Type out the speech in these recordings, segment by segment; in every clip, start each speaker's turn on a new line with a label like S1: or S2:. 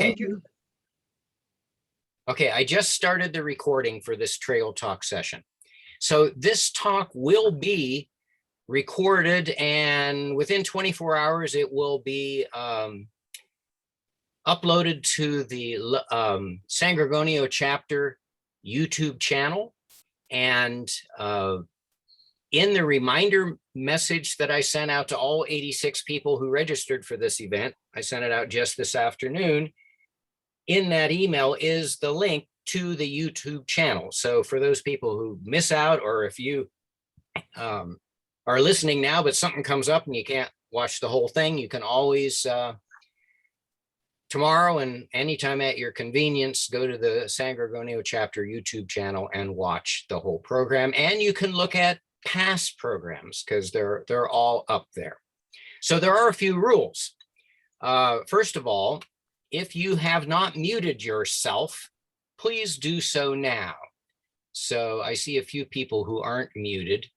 S1: Okay. Okay, I just started the recording for this trail talk session. So this talk will be recorded, and within 24 hours, it will be uploaded to the San Gorgonio Chapter YouTube channel. And in the reminder message that I sent out to all 86 people who registered for this event, I sent it out just this afternoon. In that email is the link to the YouTube channel. So for those people who miss out, or if you are listening now, but something comes up and you can't watch the whole thing, you can always tomorrow and anytime at your convenience, go to the San Gorgonio Chapter YouTube channel and watch the whole program. And you can look at past programs because they're all up there. So there are a few rules. First of all, if you have not muted yourself, please do so now. So I see a few people who aren't muted.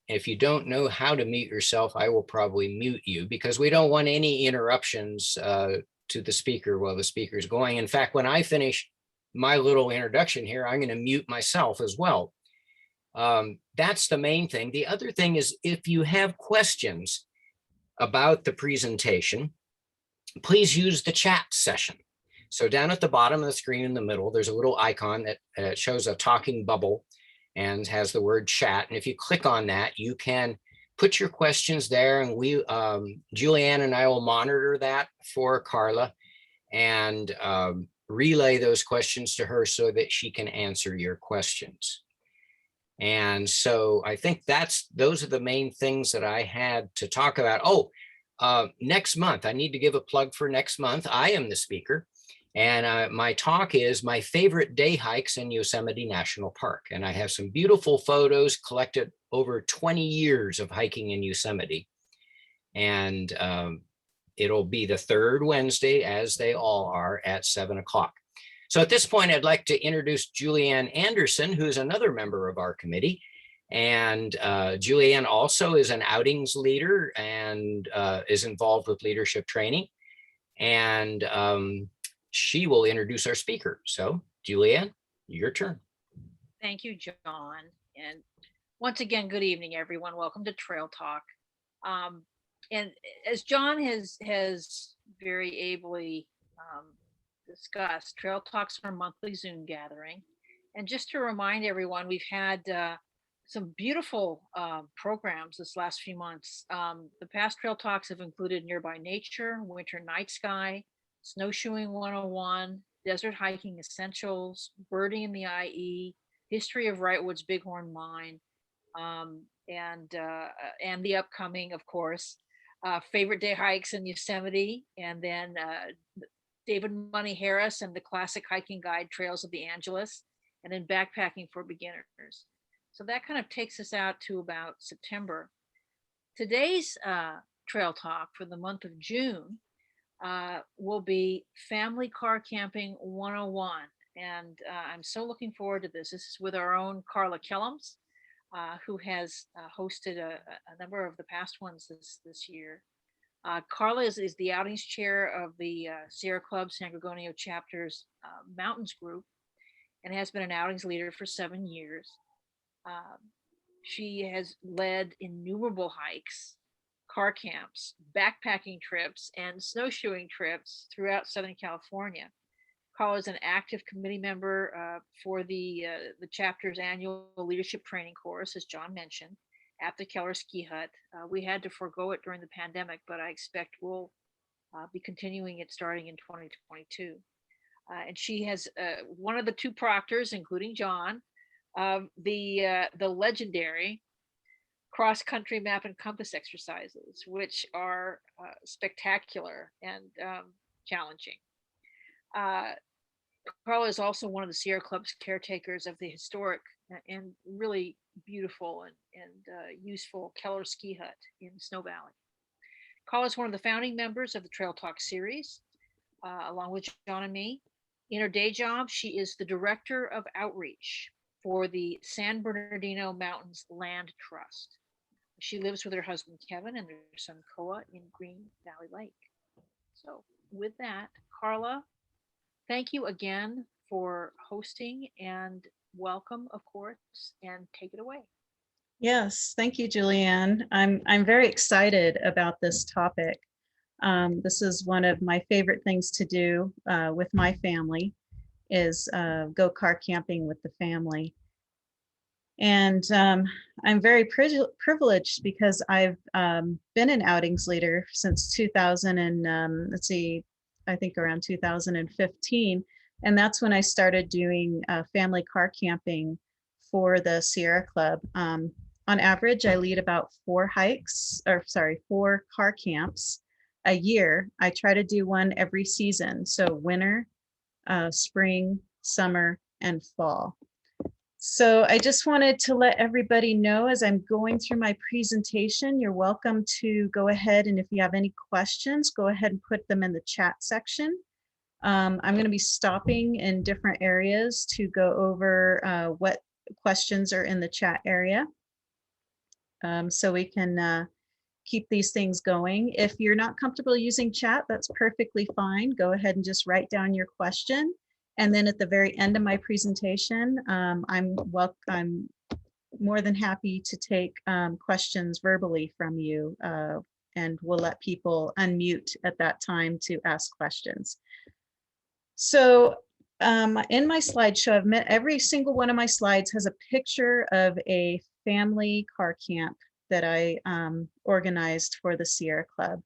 S1: If you don't know how to mute yourself, I will probably mute you because we don't want any interruptions to the speaker while the speaker is going. In fact, when I finish my little introduction here, I'm going to mute myself as well. That's the main thing. The other thing is, if you have questions about the presentation, please use the chat session. So down at the bottom of the screen in the middle, there's a little icon that shows a talking bubble and has the word chat. And if you click on that, you can put your questions there, and we, Julianne and I will monitor that for Karla and relay those questions to her so that she can answer your questions. And so I think those are the main things that I had to talk about. Oh, next month, I need to give a plug for next month. I am the speaker. And my talk is my favorite day hikes in Yosemite National Park. And I have some beautiful photos collected over 20 years of hiking in Yosemite. And it'll be the third Wednesday, as they all are, at 7 o'clock. So at this point, I'd like to introduce Julianne Anderson, who is another member of our committee. And Julianne also is an outings leader and is involved with leadership training. And she will introduce our speaker. So Julianne, your turn.
S2: Thank you, John. And once again, good evening, everyone. Welcome to Trail Talk. And as John has very ably discussed, Trail Talks are a monthly Zoom gathering. And just to remind everyone, we've had some beautiful programs this last few months. The past Trail Talks have included Nearby Nature, Winter Night Sky, Snowshoeing 101, Desert Hiking Essentials, Birding in the IE, History of Wrightwood's Bighorn Mine, and the upcoming, of course, Favorite Day Hikes in Yosemite, and then David Money Harris and the Classic Hiking Guide Trails of the Angeles, and then Backpacking for Beginners. So that kind of takes us out to about September. Today's Trail Talk for the month of June will be Family Car Camping 101. And I'm so looking forward to this. This is with our own Karla Kellems, who has hosted a number of the past ones this year. Karla is the outings chair of the Sierra Club San Gorgonio Chapter's Mountains Group and has been an outings leader for 7 years. She has led innumerable hikes, car camps, backpacking trips, and snowshoeing trips throughout Southern California. Karla is an active committee member for the chapter's annual leadership training course, as John mentioned, at the Keller Ski Hut. We had to forego it during the pandemic, but I expect we'll be continuing it starting in 2022. And she has one of the two proctors, including John, the legendary cross-country map and compass exercises, which are spectacular and challenging. Karla is also one of the Sierra Club's caretakers of the historic and really beautiful and useful Keller Ski Hut in Snow Valley. Karla is one of the founding members of the Trail Talk series, along with John and me. In her day job, she is the director of outreach for the San Bernardino Mountains Land Trust. She lives with her husband, Kevin, and their son, Koa, in Green Valley Lake. So with that, Carla, thank you again for hosting and welcome, of course, and take it away.
S3: Yes, thank you, Julianne. I'm very excited about this topic. This is one of my favorite things to do with my family is go car camping with the family. And I'm very privileged because I've been an outings leader since 2000 and let's see, I think around 2015. And that's when I started doing family car camping for the Sierra Club. On average, I lead about 4 car camps a year. I try to do one every season. So winter, spring, summer, and fall. So I just wanted to let everybody know as I'm going through my presentation, you're welcome to go ahead and if you have any questions, go ahead and put them in the chat section. I'm going to be stopping in different areas to go over what questions are in the chat area. So we can keep these things going. If you're not comfortable using chat, that's perfectly fine. Go ahead and just write down your question. And then at the very end of my presentation, I'm more than happy to take questions verbally from you, and we'll let people unmute at that time to ask questions. So in my slideshow, I've met every single one of my slides has a picture of a family car camp that I organized for the Sierra Club.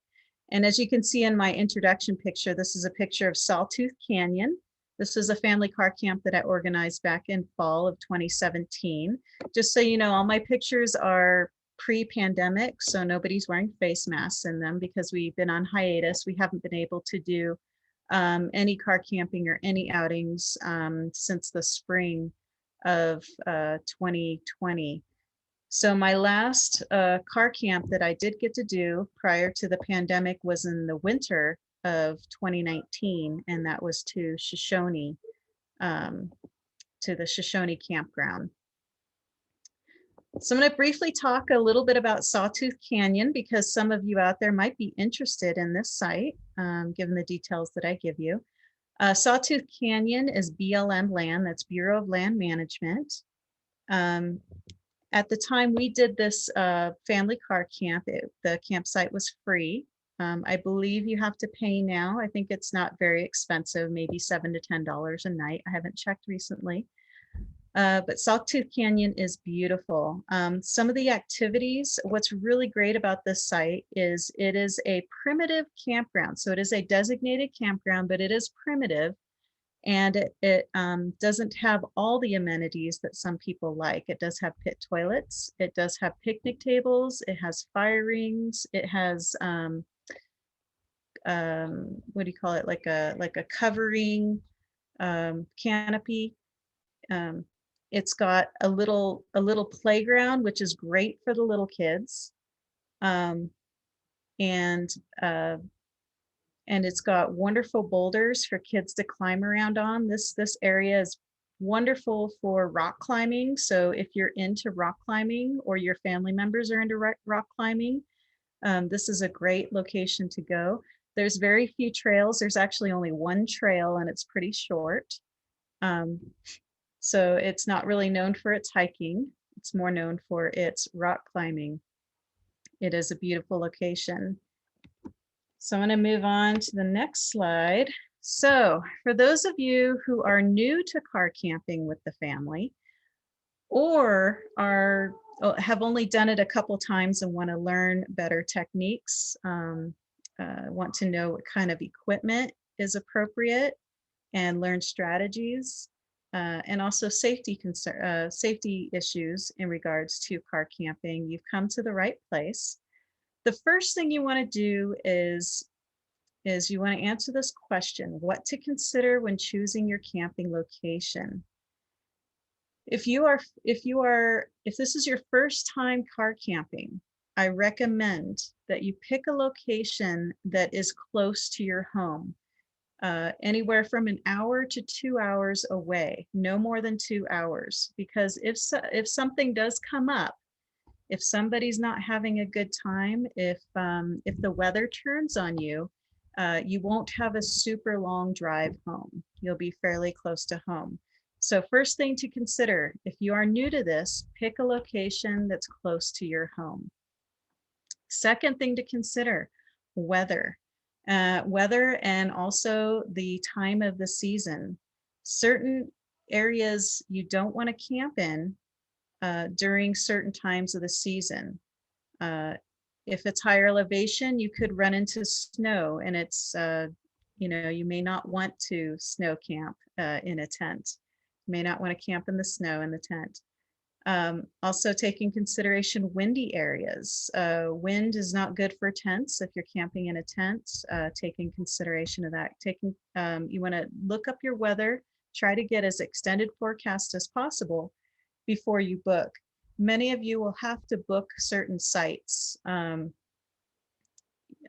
S3: And as you can see in my introduction picture, this is a picture of Sawtooth Canyon. This was a family car camp that I organized back in fall of 2017. Just so you know, all my pictures are pre-pandemic, so nobody's wearing face masks in them because we've been on hiatus. We haven't been able to do any car camping or any outings since the spring of 2020. So my last car camp that I did get to do prior to the pandemic was in the winter of 2019, and that was to Shoshone, to the Shoshone campground. So I'm going to briefly talk a little bit about Sawtooth Canyon because some of you out there might be interested in this site, given the details that I give you. Sawtooth Canyon is BLM land, that's Bureau of Land Management. At the time we did this family car camp, the campsite was free. I believe you have to pay now. I think it's not very expensive, maybe $7 to $10 a night. I haven't checked recently. But Sawtooth Canyon is beautiful. Some of the activities, what's really great about this site is it is a primitive campground. So it is a designated campground, but it is primitive. And it doesn't have all the amenities that some people like. It does have pit toilets. It does have picnic tables. It has fire rings. It has, what do you call it? Like a covering canopy. It's got a little playground, which is great for the little kids. And it's got wonderful boulders for kids to climb around on. This area is wonderful for rock climbing. So if you're into rock climbing or your family members are into rock climbing, this is a great location to go. There's very few trails. There's actually only one trail and it's pretty short. So it's not really known for its hiking. It's more known for its rock climbing. It is a beautiful location. So I'm going to move on to the next slide. So for those of you who are new to car camping with the family or have only done it a couple times and want to learn better techniques, want to know what kind of equipment is appropriate and learn strategies, and also safety issues in regards to car camping, you've come to the right place. The first thing you want to do is you want to answer this question: what to consider when choosing your camping location. If this is your first time car camping, I recommend that you pick a location that is close to your home. Anywhere from an hour to 2 hours away, no more than 2 hours, because if something does come up, if somebody's not having a good time, if the weather turns on you, You won't have a super long drive home. You'll be fairly close to home. So first thing to consider, if you are new to this, pick a location that's close to your home. Second thing to consider, weather. Weather and also the time of the season. Certain areas you don't want to camp in during certain times of the season. If it's higher elevation, you could run into snow, and you may not want to snow camp in a tent. You may not want to camp in the snow in the tent. Also take in consideration windy areas. Wind is not good for tents. If you're camping in a tent, take in consideration of that. You want to look up your weather, try to get as extended forecast as possible before you book. Many of you will have to book certain sites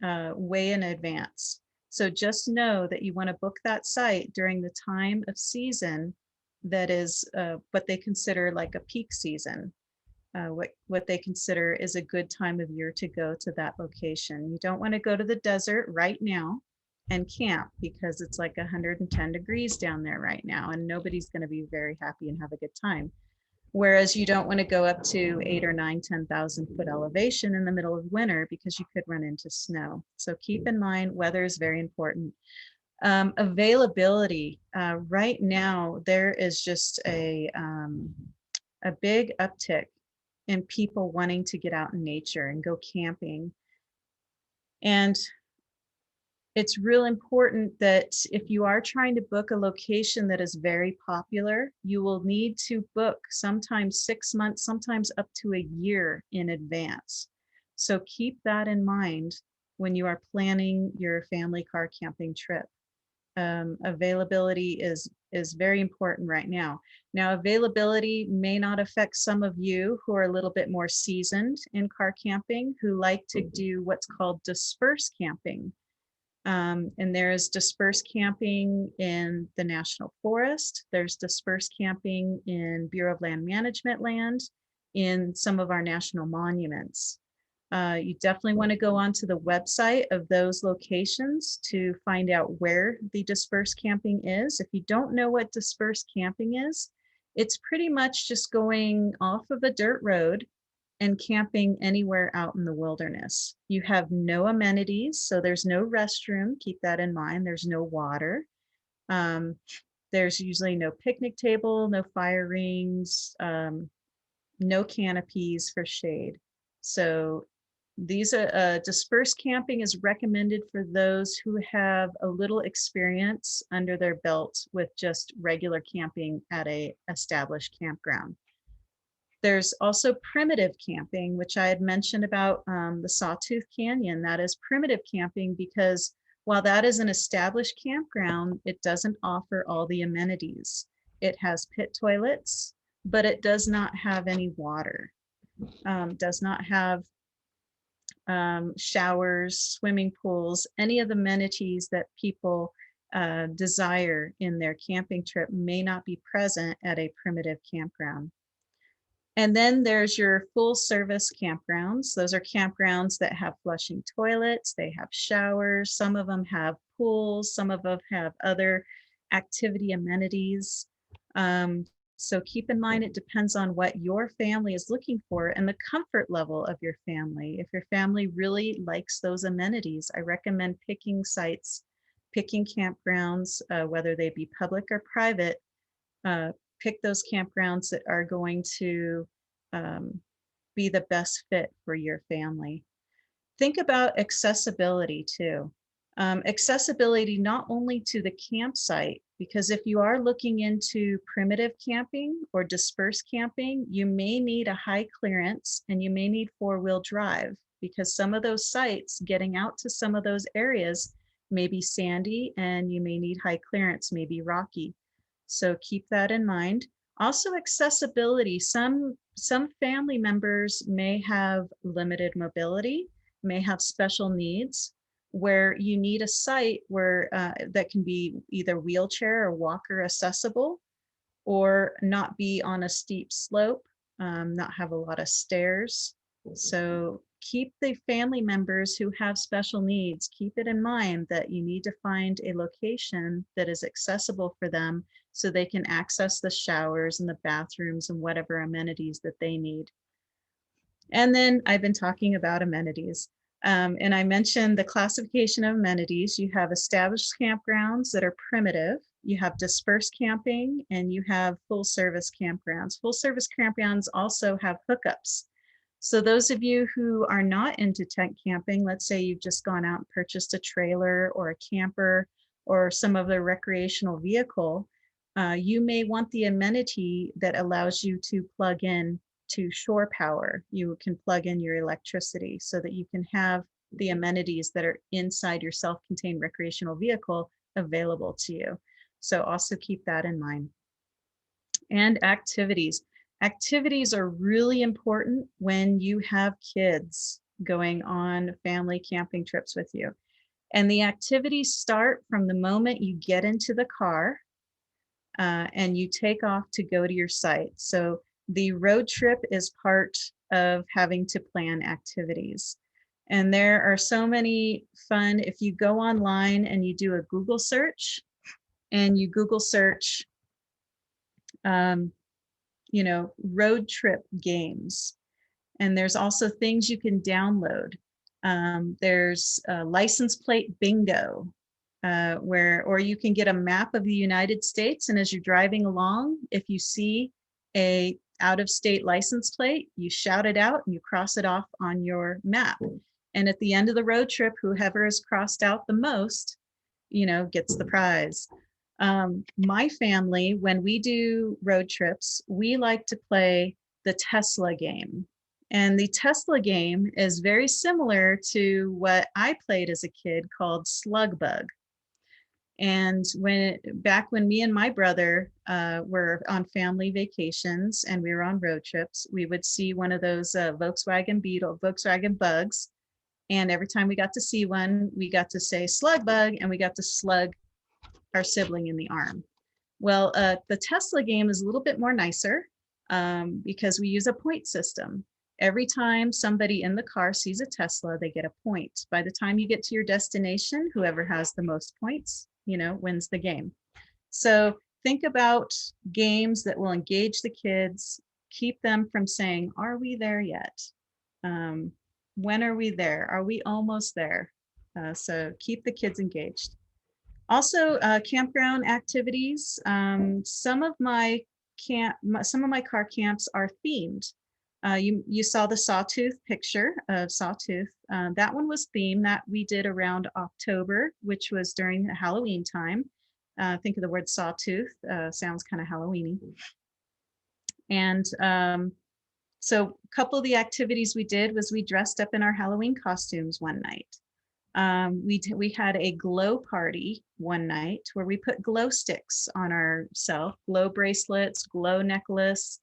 S3: way in advance. So just know that you want to book that site during the time of season that is what they consider like a peak season. What they consider is a good time of year to go to that location. You don't want to go to the desert right now and camp because it's like 110 degrees down there right now, and nobody's going to be very happy and have a good time. Whereas you don't want to go up to 8 or 9, 10,000 foot elevation in the middle of winter because you could run into snow. So keep in mind, weather is very important. Availability. Right now, there is just a big uptick in people wanting to get out in nature and go camping. And it's real important that if you are trying to book a location that is very popular, you will need to book sometimes 6 months, sometimes up to a year in advance. So keep that in mind when you are planning your family car camping trip. Availability is very important right now. Now, availability may not affect some of you who are a little bit more seasoned in car camping, who like to do what's called dispersed camping. And there's dispersed camping in the National Forest. There's dispersed camping in Bureau of Land Management land, in some of our national monuments. You definitely want to go onto the website of those locations to find out where the dispersed camping is. If you don't know what dispersed camping is, it's pretty much just going off of a dirt road and camping anywhere out in the wilderness. You have no amenities, so there's no restroom. Keep that in mind. There's no water. There's usually no picnic table, no fire rings, no canopies for shade. So these are dispersed camping is recommended for those who have a little experience under their belt with just regular camping at a established campground. There's also primitive camping, which I had mentioned about the Sawtooth Canyon. That is primitive camping because while that is an established campground, it doesn't offer all the amenities. It has pit toilets, but it does not have any water, does not have showers, swimming pools, any of the amenities that people desire in their camping trip may not be present at a primitive campground. And then there's your full service campgrounds. Those are campgrounds that have flushing toilets, they have showers, some of them have pools, some of them have other activity amenities. So keep in mind, it depends on what your family is looking for and the comfort level of your family. If your family really likes those amenities, I recommend picking sites, picking campgrounds, whether they be public or private. Pick those campgrounds that are going to be the best fit for your family. Think about accessibility too. Accessibility not only to the campsite, because if you are looking into primitive camping or dispersed camping, you may need a high clearance and you may need four-wheel drive, because some of those sites, getting out to some of those areas may be sandy and you may need high clearance, may be rocky. So keep that in mind. Also accessibility. Some family members may have limited mobility, may have special needs, where you need a site where that can be either wheelchair or walker accessible, or not be on a steep slope, not have a lot of stairs. So keep the family members who have special needs, keep it in mind that you need to find a location that is accessible for them so they can access the showers and the bathrooms and whatever amenities that they need. And then I've been talking about amenities. And I mentioned the classification of amenities. You have established campgrounds that are primitive, you have dispersed camping, and you have full service campgrounds. Full service campgrounds also have hookups. So those of you who are not into tent camping, let's say you've just gone out and purchased a trailer or a camper or some other recreational vehicle, you may want the amenity that allows you to plug in to shore power. You can plug in your electricity so that you can have the amenities that are inside your self-contained recreational vehicle available to you. So also keep that in mind. And activities. Activities are really important when you have kids going on family camping trips with you. And the activities start from the moment you get into the car and you take off to go to your site. So the road trip is part of having to plan activities. And there are so many fun, if you go online and you do a Google search and you Google search, road trip games. And there's also things you can download. There's license plate bingo, or you can get a map of the United States. And as you're driving along, if you see a out-of-state license plate, you shout it out and you cross it off on your map. And at the end of the road trip, whoever has crossed out the most, gets the prize. My family, when we do road trips, we like to play the Tesla game. And the Tesla game is very similar to what I played as a kid called Slug Bug. And back when me and my brother were on family vacations and we were on road trips, we would see one of those Volkswagen Bugs. And every time we got to see one, we got to say slug bug and we got to slug our sibling in the arm. Well, the Tesla game is a little bit more nicer because we use a point system. Every time somebody in the car sees a Tesla, they get a point. By the time you get to your destination, whoever has the most points, wins the game. So think about games that will engage the kids, keep them from saying, are we there yet? When are we there? Are we almost there? So keep the kids engaged. Also, campground activities. Some of my car camps are themed. You saw the Sawtooth picture of Sawtooth. That one was themed that we did around October, which was during the Halloween time. Think of the word Sawtooth, sounds kind of Halloweeny. And so a couple of the activities we did was we dressed up in our Halloween costumes one night. We had a glow party one night where we put glow sticks on ourselves, glow bracelets, glow necklace,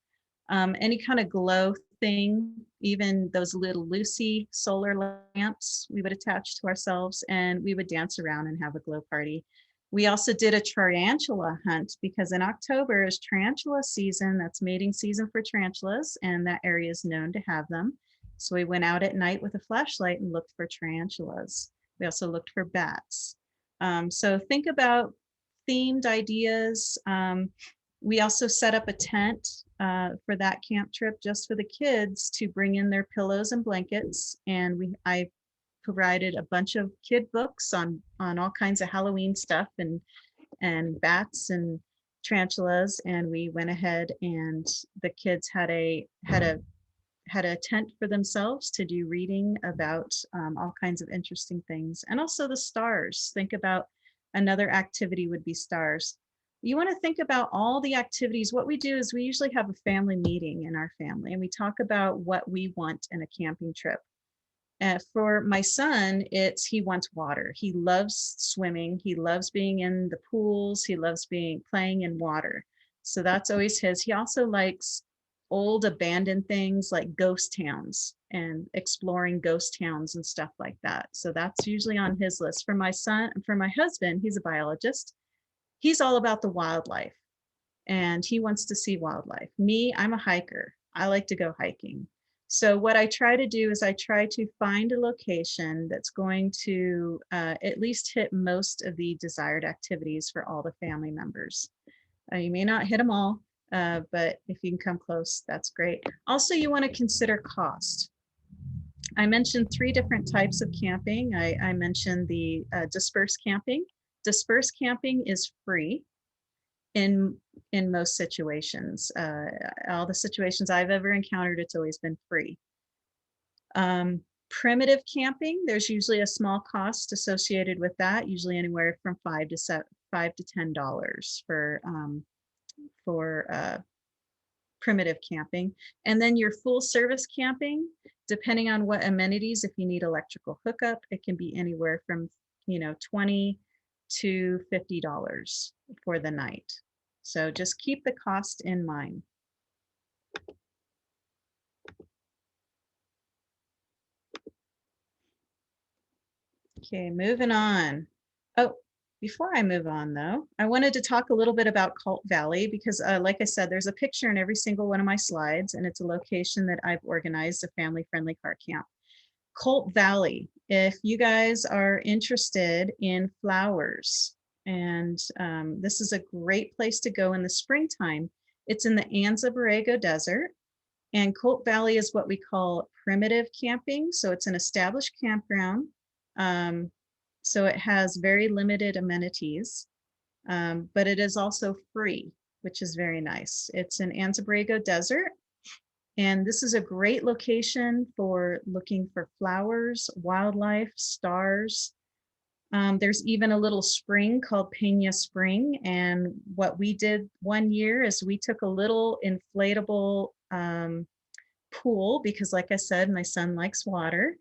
S3: any kind of glow thing, even those little Lucy solar lamps we would attach to ourselves, and we would dance around and have a glow party. We also did a tarantula hunt because in October is tarantula season. That's mating season for tarantulas, and that area is known to have them. So we went out at night with a flashlight and looked for tarantulas. We also looked for bats. So think about themed ideas. We also set up a tent for that camp trip just for the kids to bring in their pillows and blankets. And I provided a bunch of kid books on all kinds of Halloween stuff and bats and tarantulas. And we went ahead and the kids had a tent for themselves to do reading about all kinds of interesting things. And also the stars. Think about another activity would be stars. You want to think about all the activities. What we do is we usually have a family meeting in our family and we talk about what we want in a camping trip. For my son, he wants water. He loves swimming. He loves being in the pools. He loves playing in water. So that's always his. He also likes old abandoned things like ghost towns and exploring ghost towns and stuff like that. So that's usually on his list. For my husband, he's a biologist. He's all about the wildlife and he wants to see wildlife. Me, I'm a hiker. I like to go hiking. So what I try to do is I try to find a location that's going to at least hit most of the desired activities for all the family members. You may not hit them all, but if you can come close, that's great. Also, you want to consider cost. I mentioned 3 different types of camping. I mentioned the dispersed camping. Dispersed camping is free in most situations. All the situations I've ever encountered, it's always been free. Primitive camping, there's usually a small cost associated with that, usually anywhere from $5 to $10 for primitive camping. And then your full service camping, depending on what amenities, if you need electrical hookup, it can be anywhere from, you know, $20 to $50 for the night. So just keep the cost in mind. Okay, moving on. Oh, before I move on though, I wanted to talk a little bit about Cult Valley because like I said, there's a picture in every single one of my slides and it's a location that I've organized, a family-friendly car camp. Cult Valley, if you guys are interested in flowers, and this is a great place to go in the springtime. It's in the Anza Borrego Desert, and Cult Valley is what we call primitive camping. So it's an established campground. So it has very limited amenities, but it is also free, which is very nice. It's in Anza Borrego Desert. And this is a great location for looking for flowers, wildlife, stars. There's even a little spring called Peña Spring. And what we did one year is we took a little inflatable pool, because like I said, my son likes water.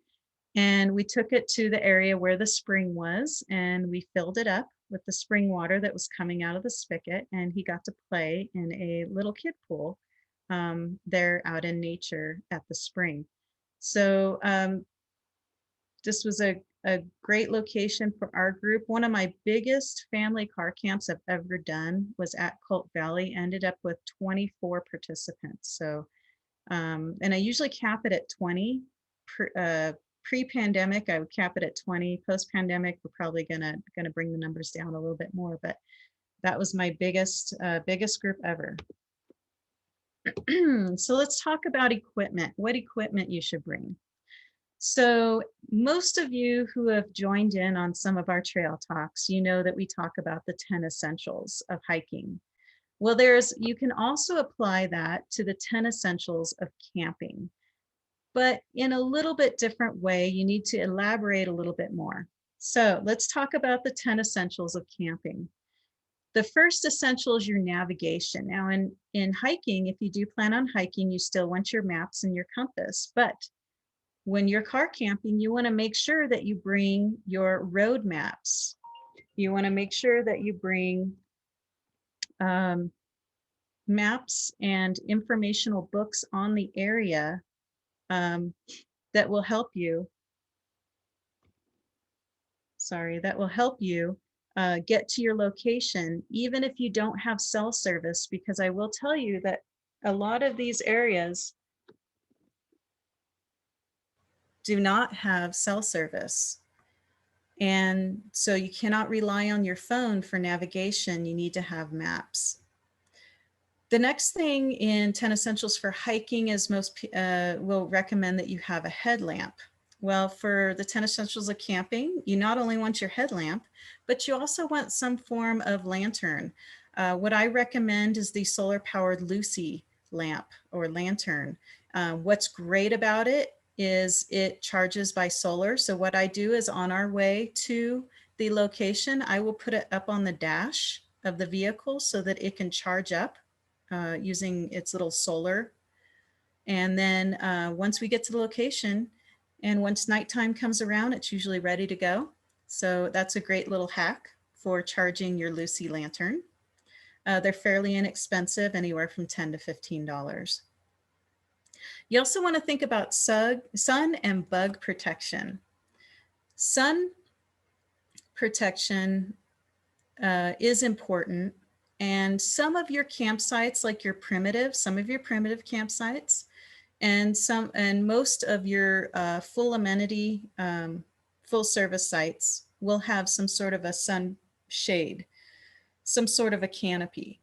S3: And we took it to the area where the spring was, and we filled it up with the spring water that was coming out of the spigot. And he got to play in a little kid pool there out in nature at the spring. So this was a great location for our group. One of my biggest family car camps I've ever done was at Cult Valley, ended up with 24 participants. So, and I usually cap it at 20. Pre-pandemic, I would cap it at 20. Post-pandemic, we're probably gonna bring the numbers down a little bit more, but that was my biggest group ever. So let's talk about equipment, what equipment you should bring. So most of you who have joined in on some of our trail talks, you know that we talk about the 10 essentials of hiking. Well, you can also apply that to the 10 essentials of camping, but in a little bit different way. You need to elaborate a little bit more. So let's talk about the 10 essentials of camping. The first essential is your navigation. Now in hiking, if you do plan on hiking, you still want your maps and your compass, but when you're car camping, you want to make sure that you bring your road maps. You want to make sure that you bring maps and informational books on the area that will help you. That will help you get to your location, even if you don't have cell service, because I will tell you that a lot of these areas do not have cell service. And so you cannot rely on your phone for navigation. You need to have maps. The next thing in 10 essentials for hiking is most will recommend that you have a headlamp. Well, for the 10 essentials of camping, you not only want your headlamp, but you also want some form of lantern. What I recommend is the solar powered Lucy lamp or lantern. What's great about it is it charges by solar. So what I do is on our way to the location, I will put it up on the dash of the vehicle so that it can charge up using its little solar. And then once we get to the location and once nighttime comes around, it's usually ready to go. So that's a great little hack for charging your Lucy lantern. They're fairly inexpensive, anywhere from $10 to $15. You also want to think about sun and bug protection. Sun protection is important. And some of your campsites, like some of your primitive campsites And most of your full amenity, full service sites will have some sort of a sun shade, some sort of a canopy.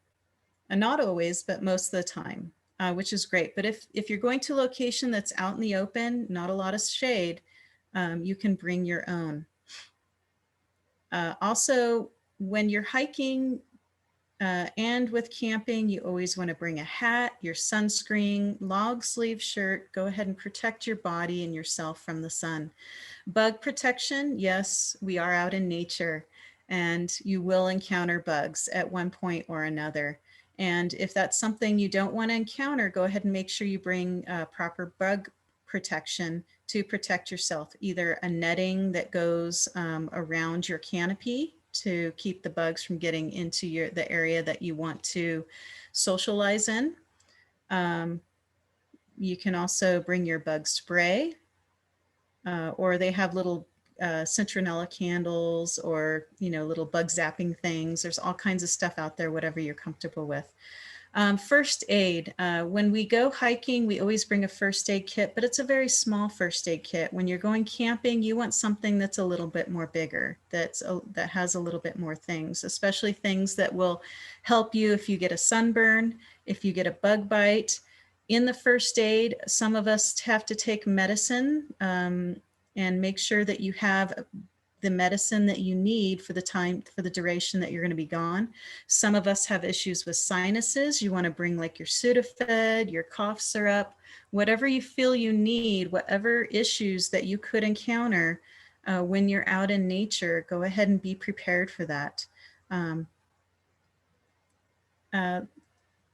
S3: And not always, but most of the time, which is great. But if you're going to a location that's out in the open, not a lot of shade, you can bring your own. Also, when you're hiking and with camping, you always want to bring a hat, your sunscreen, long sleeve shirt. Go ahead and protect your body and yourself from the sun. Bug protection, yes, we are out in nature and you will encounter bugs at one point or another. And if that's something you don't want to encounter, go ahead and make sure you bring proper bug protection to protect yourself, either a netting that goes around your canopy to keep the bugs from getting into the area that you want to socialize in. You can also bring your bug spray, or they have little citronella candles, or little bug zapping things. There's all kinds of stuff out there, whatever you're comfortable with. First aid. When we go hiking, we always bring a first aid kit, but it's a very small first aid kit. When you're going camping, you want something that's a little bit more bigger, that has a little bit more things, especially things that will help you if you get a sunburn, if you get a bug bite. In the first aid, some of us have to take medicine, and make sure that you have the medicine that you need for the duration that you're going to be gone. Some of us have issues with sinuses. You want to bring like your Sudafed, your cough syrup, whatever you feel you need, whatever issues that you could encounter when you're out in nature. Go ahead and be prepared for that.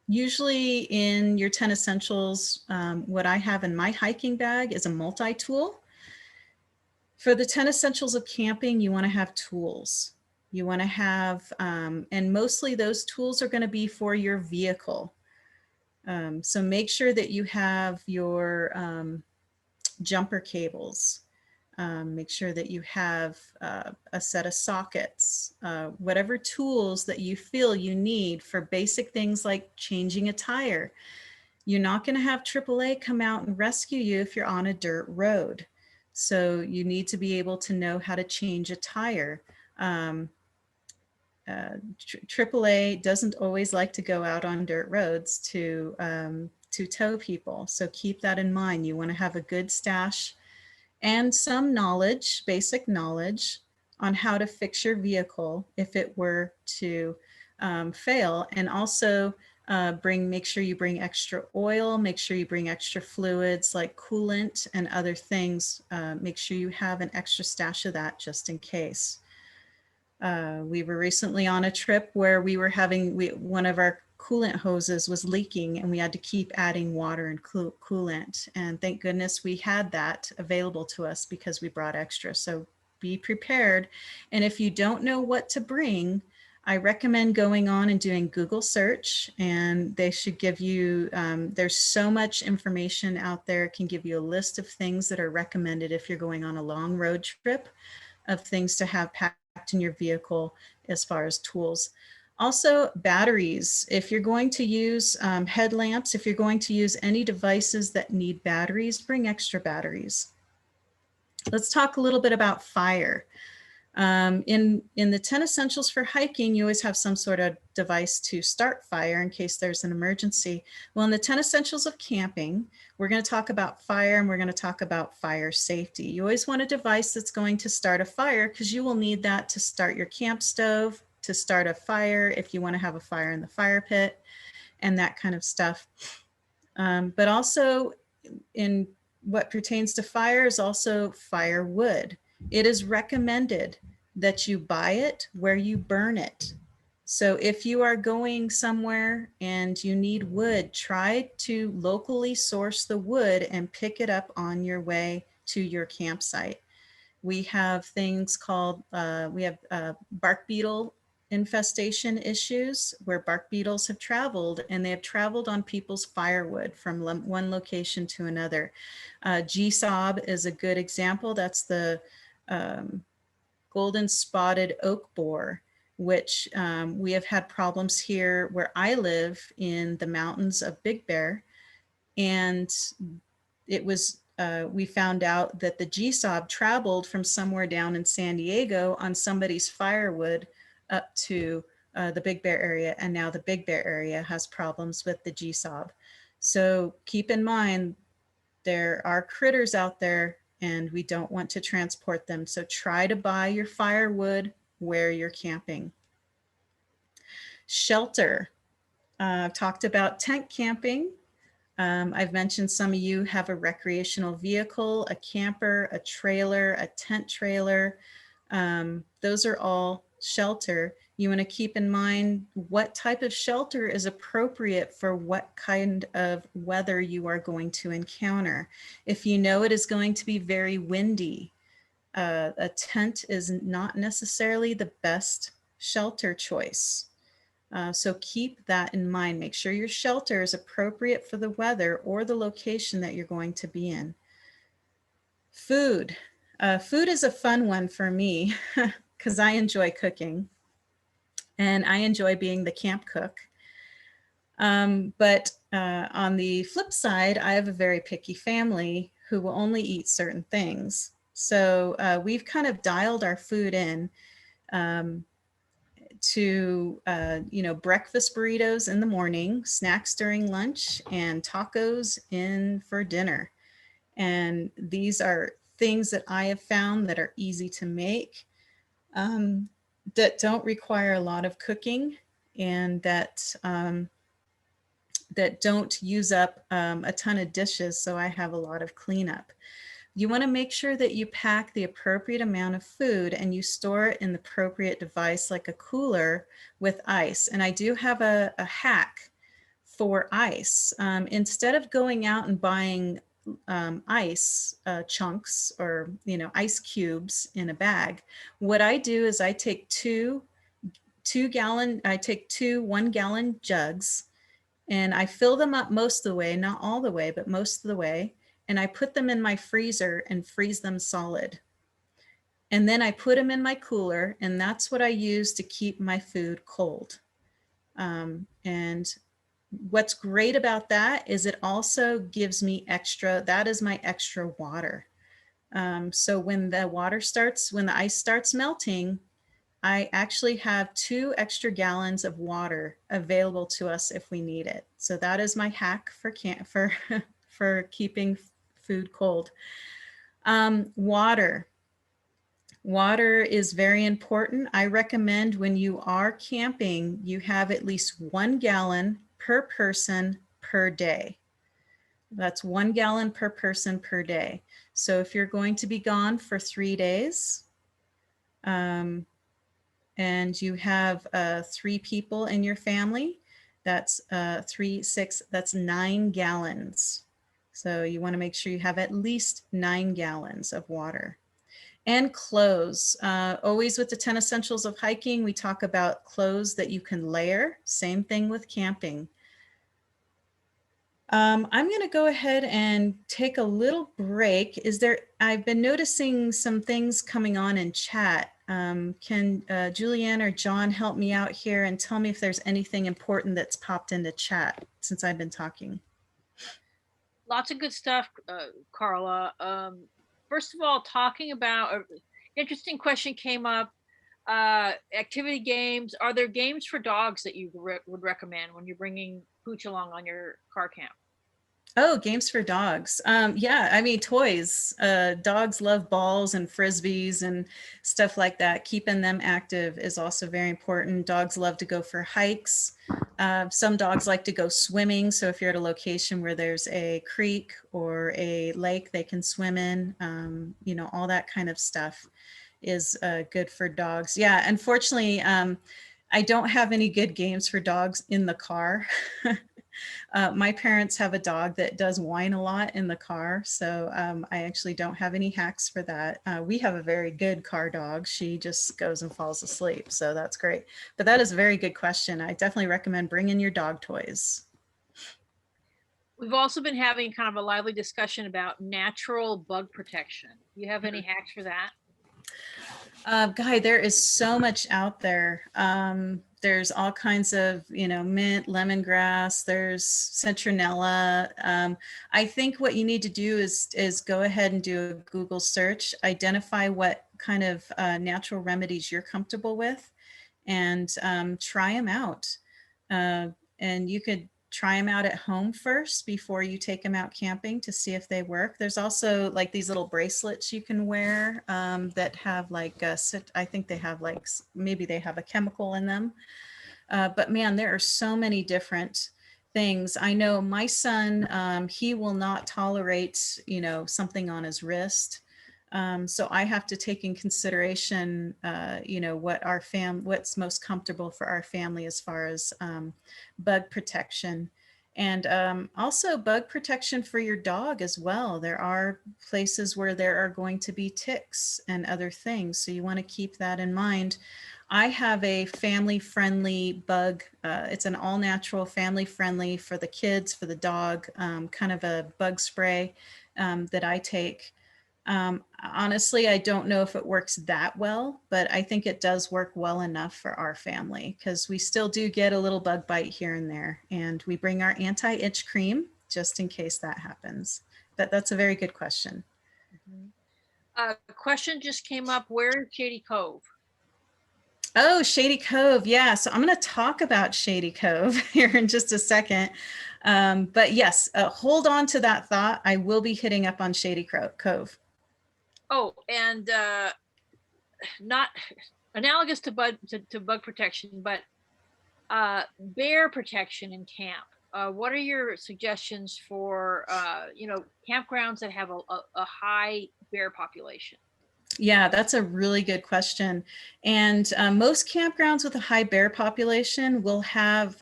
S3: Usually in your 10 essentials, what I have in my hiking bag is a multi-tool. For the 10 essentials of camping, you want to have tools. You want to have, and mostly those tools are going to be for your vehicle. So make sure that you have your jumper cables. Make sure that you have a set of sockets, whatever tools that you feel you need for basic things like changing a tire. You're not going to have AAA come out and rescue you if you're on a dirt road. So you need to be able to know how to change a tire. AAA doesn't always like to go out on dirt roads to tow people. So keep that in mind. You want to have a good stash and some knowledge, basic knowledge on how to fix your vehicle if it were to fail. And also make sure you bring extra oil, make sure you bring extra fluids like coolant and other things. Make sure you have an extra stash of that just in case. We were recently on a trip where we were one of our coolant hoses was leaking and we had to keep adding water and coolant. And thank goodness we had that available to us because we brought extra. So be prepared. And if you don't know what to bring, I recommend going on and doing Google search, and they should give you, there's so much information out there. It can give you a list of things that are recommended if you're going on a long road trip, of things to have packed in your vehicle as far as tools. Also, batteries. If you're going to use headlamps, if you're going to use any devices that need batteries, bring extra batteries. Let's talk a little bit about fire. In the 10 essentials for hiking, you always have some sort of device to start fire in case there's an emergency. Well, in the 10 essentials of camping, we're going to talk about fire, and we're going to talk about fire safety. You always want a device that's going to start a fire, because you will need that to start your camp stove, to start a fire if you want to have a fire in the fire pit, and that kind of stuff. But also in what pertains to fire is also firewood. It is recommended that you buy it where you burn it. So if you are going somewhere and you need wood, try to locally source the wood and pick it up on your way to your campsite. We have things called, we have bark beetle infestation issues where bark beetles have traveled, and they have traveled on people's firewood from one location to another. GSOB is a good example. That's the golden spotted oak borer, which we have had problems here where I live in the mountains of Big Bear. And we found out that the GSOB traveled from somewhere down in San Diego on somebody's firewood up to the Big Bear area, and now the Big Bear area has problems with the GSOB. So keep in mind, there are critters out there and we don't want to transport them. So try to buy your firewood where you're camping. Shelter. I've talked about tent camping. I've mentioned some of you have a recreational vehicle, a camper, a trailer, a tent trailer. Those are all shelter. You want to keep in mind what type of shelter is appropriate for what kind of weather you are going to encounter. If you know it is going to be very windy, a tent is not necessarily the best shelter choice. So keep that in mind. Make sure your shelter is appropriate for the weather or the location that you're going to be in. Food. Food is a fun one for me because I enjoy cooking and I enjoy being the camp cook. But on the flip side, I have a very picky family who will only eat certain things. So we've kind of dialed our food in to breakfast burritos in the morning, snacks during lunch, and tacos in for dinner. And these are things that I have found that are easy to make, that don't require a lot of cooking, and that don't use up a ton of dishes, so I have a lot of cleanup. You want to make sure that you pack the appropriate amount of food and you store it in the appropriate device like a cooler with ice. And I do have a hack for ice. Instead of going out and buying ice chunks or ice cubes in a bag, what I do is I take two 1 gallon jugs, and I fill them up most of the way, not all the way, but most of the way. And I put them in my freezer and freeze them solid. And then I put them in my cooler, and that's what I use to keep my food cold. And what's great about that is it also gives me that is my extra water. So when the ice starts melting, I actually have 2 extra gallons of water available to us if we need it. So that is my hack for keeping food cold. Water. Water is very important. I recommend when you are camping, you have at least 1 gallon per person per day. That's 1 gallon per person per day. So if you're going to be gone for 3 days, and you have 3 people in your family, that's 3, 6, that's 9 gallons. So you want to make sure you have at least 9 gallons of water. And clothes. Always with the 10 essentials of hiking, we talk about clothes that you can layer. Same thing with camping. I'm going to go ahead and take a little break. I've been noticing some things coming on in chat. Can Julianne or John help me out here and tell me if there's anything important that's popped into chat since I've been talking?
S2: Lots of good stuff, Karla. First of all, talking about interesting question came up. Activity games. Are there games for dogs that you would recommend when you're bringing Pooch along on your car camp?
S3: Oh, games for dogs. Yeah, I mean, toys. Dogs love balls and frisbees and stuff like that. Keeping them active is also very important. Dogs love to go for hikes. Some dogs like to go swimming. So if you're at a location where there's a creek or a lake they can swim in, all that kind of stuff is good for dogs. Yeah, unfortunately, I don't have any good games for dogs in the car. My parents have a dog that does whine a lot in the car, so I actually don't have any hacks for that. We have a very good car dog. She just goes and falls asleep, so that's great. But that is a very good question. I definitely recommend bringing your dog toys.
S2: We've also been having kind of a lively discussion about natural bug protection. Do you have any hacks for that?
S3: Guy, there is so much out there. there's all kinds of, mint, lemongrass, there's citronella. I think what you need to do is go ahead and do a Google search, identify what kind of natural remedies you're comfortable with, and try them out. And you could try them out at home first before you take them out camping to see if they work. There's also like these little bracelets you can wear that have like, I think they have like, maybe they have a chemical in them. But man, there are so many different things. I know my son, he will not tolerate, something on his wrist. So I have to take in consideration, what's most comfortable for our family as far as bug protection. And also bug protection for your dog as well. There are places where there are going to be ticks and other things. So you want to keep that in mind. I have a family-friendly bug. It's an all-natural, family-friendly for the kids, for the dog, kind of a bug spray that I take. Honestly, I don't know if it works that well, but I think it does work well enough for our family because we still do get a little bug bite here and there. And we bring our anti-itch cream just in case that happens. But that's a very good question.
S2: A question just came up. Where is Shady Cove?
S3: Oh, Shady Cove. Yeah. So I'm going to talk about Shady Cove here in just a second. But yes, hold on to that thought. I will be hitting up on Shady Cove.
S2: Oh, and not analogous to bug protection, but bear protection in camp. What are your suggestions for campgrounds that have a high bear population?
S3: Yeah, that's a really good question. And most campgrounds with a high bear population will have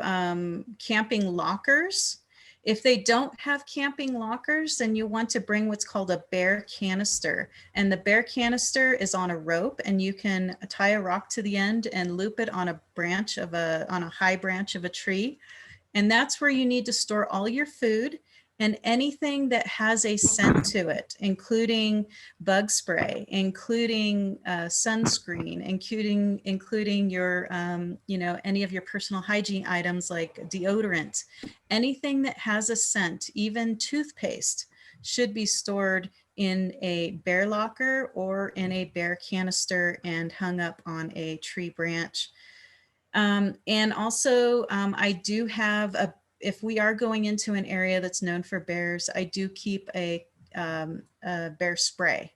S3: camping lockers. If they don't have camping lockers, then you want to bring what's called a bear canister. And the bear canister is on a rope, and you can tie a rock to the end and loop it on a high branch of a tree. And that's where you need to store all your food and anything that has a scent to it, including bug spray, including sunscreen, including your, any of your personal hygiene items like deodorant. Anything that has a scent, even toothpaste, should be stored in a bear locker or in a bear canister and hung up on a tree branch. And also, I do have if we are going into an area that's known for bears, I do keep a bear spray.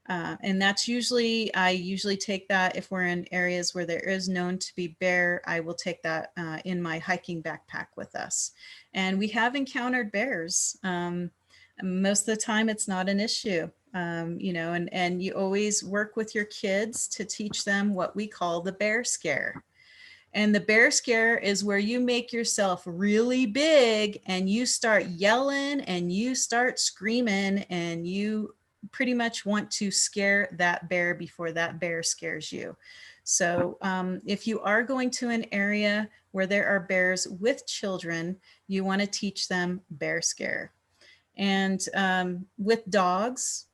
S3: And that's I usually take that if we're in areas where there is known to be bear, I will take that in my hiking backpack with us. And we have encountered bears. Most of the time it's not an issue. And you always work with your kids to teach them what we call the bear scare. And the bear scare is where you make yourself really big and you start yelling and you start screaming and you pretty much want to scare that bear before that bear scares you. So if you are going to an area where there are bears with children, you want to teach them bear scare. And with dogs,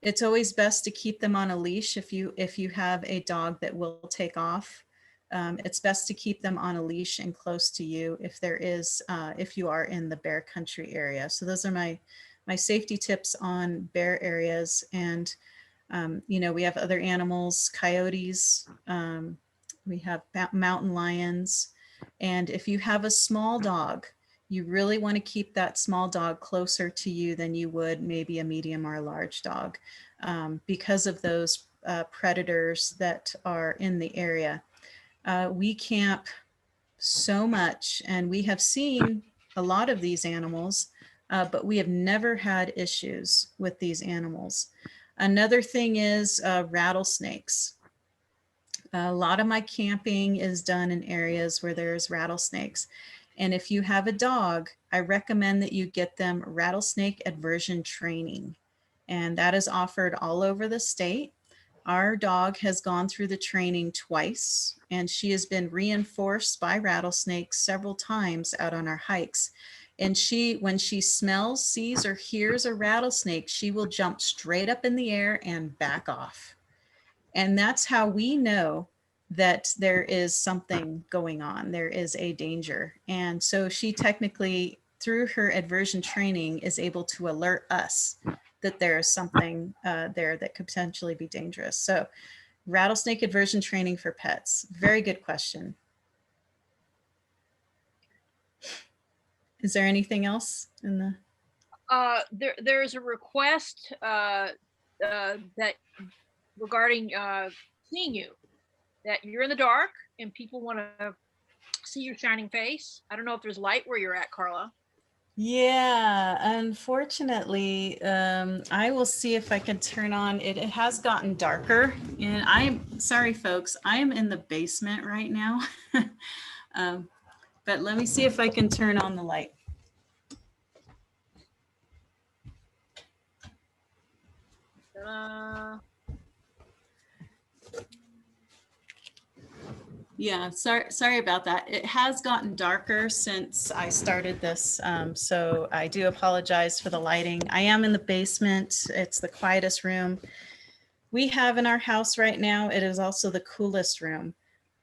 S3: it's always best to keep them on a leash if you have a dog that will take off. It's best to keep them on a leash and close to you if you are in the bear country area. So those are my safety tips on bear areas. And we have other animals, coyotes, we have mountain lions. And if you have a small dog, you really want to keep that small dog closer to you than you would maybe a medium or a large dog because of those predators that are in the area. We camp so much and we have seen a lot of these animals, but we have never had issues with these animals. Another thing is rattlesnakes. A lot of my camping is done in areas where there's rattlesnakes. And if you have a dog, I recommend that you get them rattlesnake aversion training. And that is offered all over the state. Our dog has gone through the training twice, and she has been reinforced by rattlesnakes several times out on our hikes. And when she smells, sees, or hears a rattlesnake, she will jump straight up in the air and back off. And that's how we know that there is something going on. There is a danger. And so she technically, through her aversion training, is able to alert us that there is something there that could potentially be dangerous. So rattlesnake aversion training for pets. Very good question. Is there anything else in the?
S2: There's a request that regarding seeing you, that you're in the dark and people want to see your shining face. I don't know if there's light where you're at, Karla.
S3: Yeah, unfortunately, I will see if I can turn on it. It has gotten darker, and I'm sorry, folks. I am in the basement right now, but let me see if I can turn on the light. Yeah, sorry about that. It has gotten darker since I started this, so I do apologize for the lighting. I am in the basement. It's the quietest room we have in our house right now. It is also the coolest room.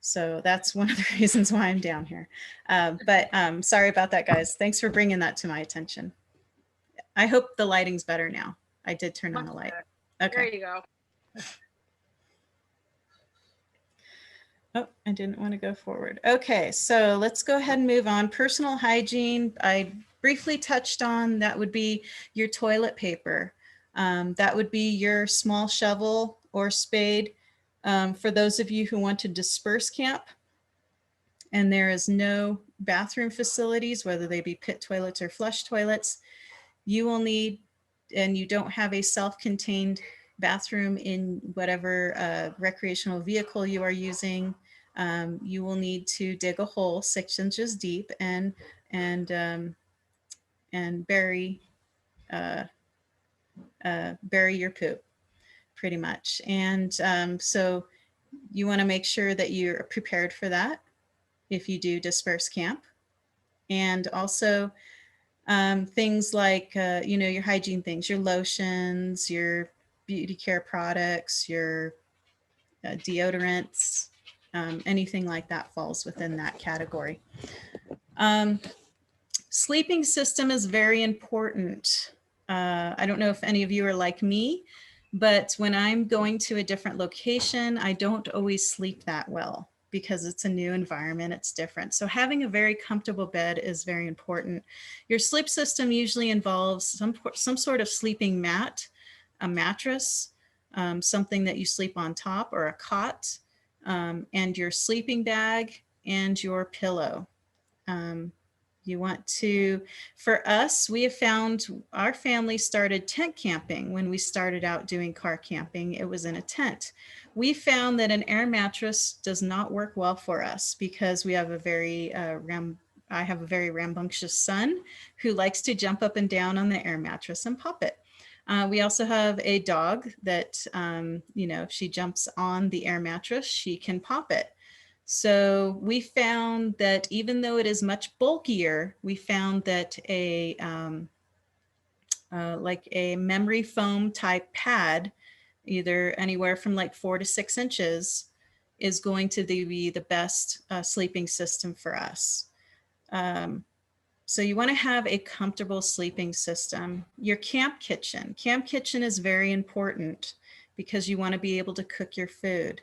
S3: So that's one of the reasons why I'm down here. But sorry about that, guys. Thanks for bringing that to my attention. I hope the lighting's better now. I did turn on the light. Okay.
S2: There you go.
S3: Oh, I didn't want to go forward. Okay, so let's go ahead and move on. Personal hygiene, I briefly touched on. That would be your toilet paper. That would be your small shovel or spade. For those of you who want to disperse camp and there is no bathroom facilities, whether they be pit toilets or flush toilets, you will need, and you don't have a self-contained bathroom in whatever recreational vehicle you are using, you will need to dig a hole 6 inches deep and bury your poop, pretty much. And so you want to make sure that you're prepared for that if you do disperse camp. And also things like your hygiene things, your lotions, your beauty care products, your deodorants, anything like that falls within that category. Sleeping system is very important. I don't know if any of you are like me, but when I'm going to a different location, I don't always sleep that well because it's a new environment, it's different. So having a very comfortable bed is very important. Your sleep system usually involves some sort of sleeping mat, a mattress, something that you sleep on top, or a cot, and your sleeping bag and your pillow. You want to, for us, we have found our family started tent camping when we started out doing car camping. It was in a tent. We found that an air mattress does not work well for us because we have a very I have a very rambunctious son who likes to jump up and down on the air mattress and pop it. We also have a dog that, if she jumps on the air mattress, she can pop it. So we found that even though it is much bulkier, we found that like a memory foam type pad, either anywhere from like 4 to 6 inches, is going to be the best sleeping system for us. So you want to have a comfortable sleeping system. Your camp kitchen. Camp kitchen is very important because you want to be able to cook your food.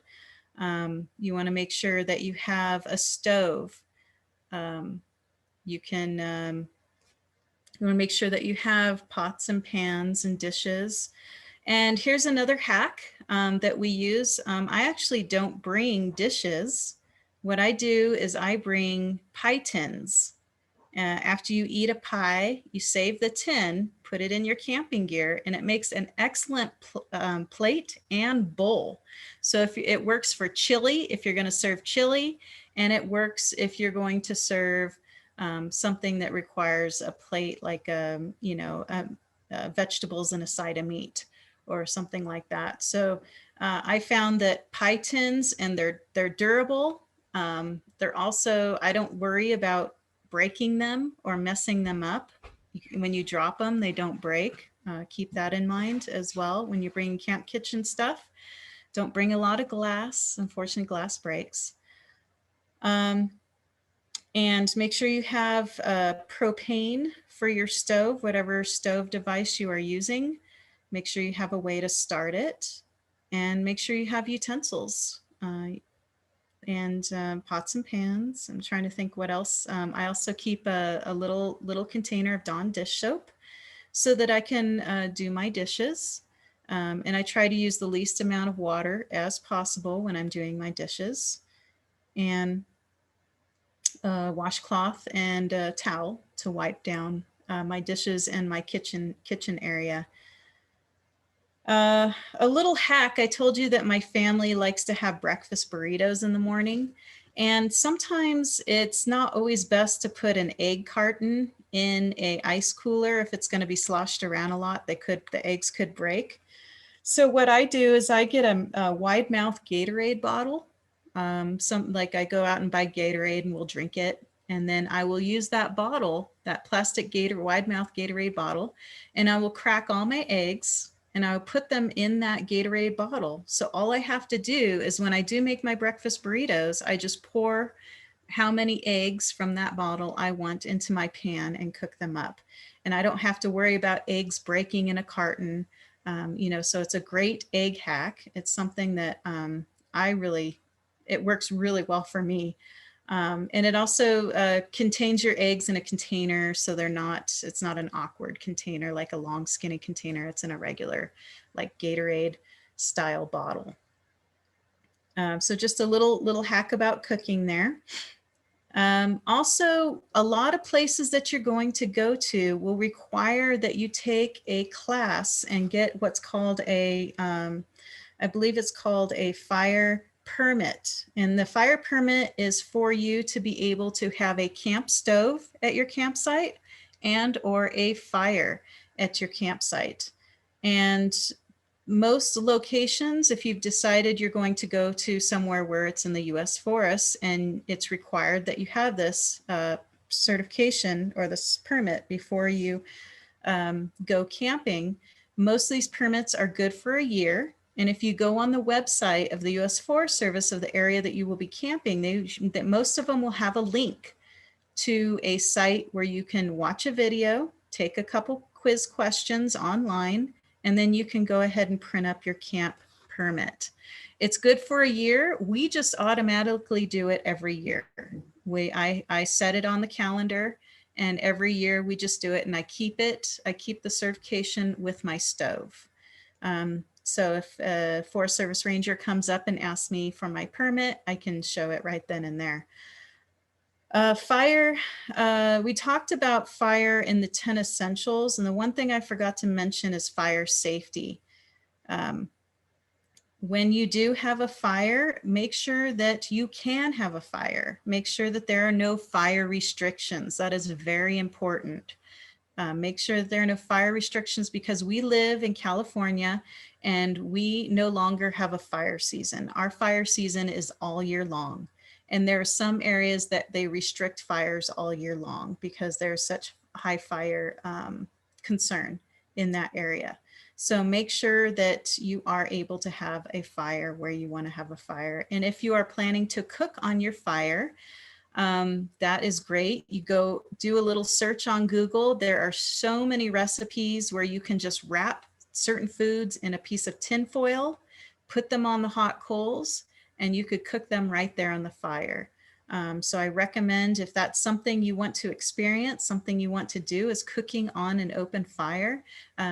S3: You want to make sure that you have a stove. You want to make sure that you have pots and pans and dishes. And here's another hack that we use. I actually don't bring dishes. What I do is I bring pie tins. After you eat a pie, you save the tin, put it in your camping gear, and it makes an excellent plate and bowl. So if it works for chili, if you're going to serve chili, and it works if you're going to serve something that requires a plate like vegetables and a side of meat or something like that. So I found that pie tins, and they're durable. They're also, I don't worry about breaking them or messing them up. When you drop them, they don't break. Keep that in mind as well when you're bringing camp kitchen stuff. Don't bring a lot of glass. Unfortunately, glass breaks. And make sure you have propane for your stove, whatever stove device you are using. Make sure you have a way to start it, and make sure you have utensils and pots and pans. I'm trying to think what else. I also keep a little container of Dawn dish soap so that I can do my dishes. And I try to use the least amount of water as possible when I'm doing my dishes. And washcloth and a towel to wipe down my dishes and my kitchen area. A little hack, I told you that my family likes to have breakfast burritos in the morning. And sometimes it's not always best to put an egg carton in a ice cooler. If it's going to be sloshed around a lot, the eggs could break. So what I do is I get a wide mouth Gatorade bottle. I go out and buy Gatorade and we'll drink it. And then I will use that bottle, that plastic wide mouth Gatorade bottle, and I will crack all my eggs and I will put them in that Gatorade bottle. So all I have to do is when I do make my breakfast burritos, I just pour how many eggs from that bottle I want into my pan and cook them up. And I don't have to worry about eggs breaking in a carton. So it's a great egg hack. It's something that it works really well for me. And it also contains your eggs in a container, so it's not an awkward container like a long skinny container. It's in a regular like Gatorade style bottle. So just a little hack about cooking there. Also, a lot of places that you're going to go to will require that you take a class and get what's called I believe it's called a fire permit. And the fire permit is for you to be able to have a camp stove at your campsite and or a fire at your campsite. And most locations, if you've decided you're going to go to somewhere where it's in the US forests and it's required that you have this certification or this permit before you go camping, most of these permits are good for a year. And if you go on the website of the US Forest Service of the area that you will be camping, most of them will have a link to a site where you can watch a video, take a couple quiz questions online, and then you can go ahead and print up your camp permit. It's good for a year. We just automatically do it every year. I set it on the calendar, and every year we just do it, and I keep the certification with my stove. So if a Forest Service ranger comes up and asks me for my permit, I can show it right then and there. Fire, we talked about fire in the 10 essentials, and the one thing I forgot to mention is fire safety. When you do have a fire, make sure that you can have a fire. Make sure that there are no fire restrictions. That is very important. Make sure that there are no fire restrictions because we live in California and we no longer have a fire season. Our fire season is all year long. And there are some areas that they restrict fires all year long because there's such high fire concern in that area. So make sure that you are able to have a fire where you want to have a fire. And if you are planning to cook on your fire, that is great. You go do a little search on Google. There are so many recipes where you can just wrap certain foods in a piece of tin foil, put them on the hot coals, and you could cook them right there on the fire. So I recommend if that's something you want to experience, something you want to do is cooking on an open fire,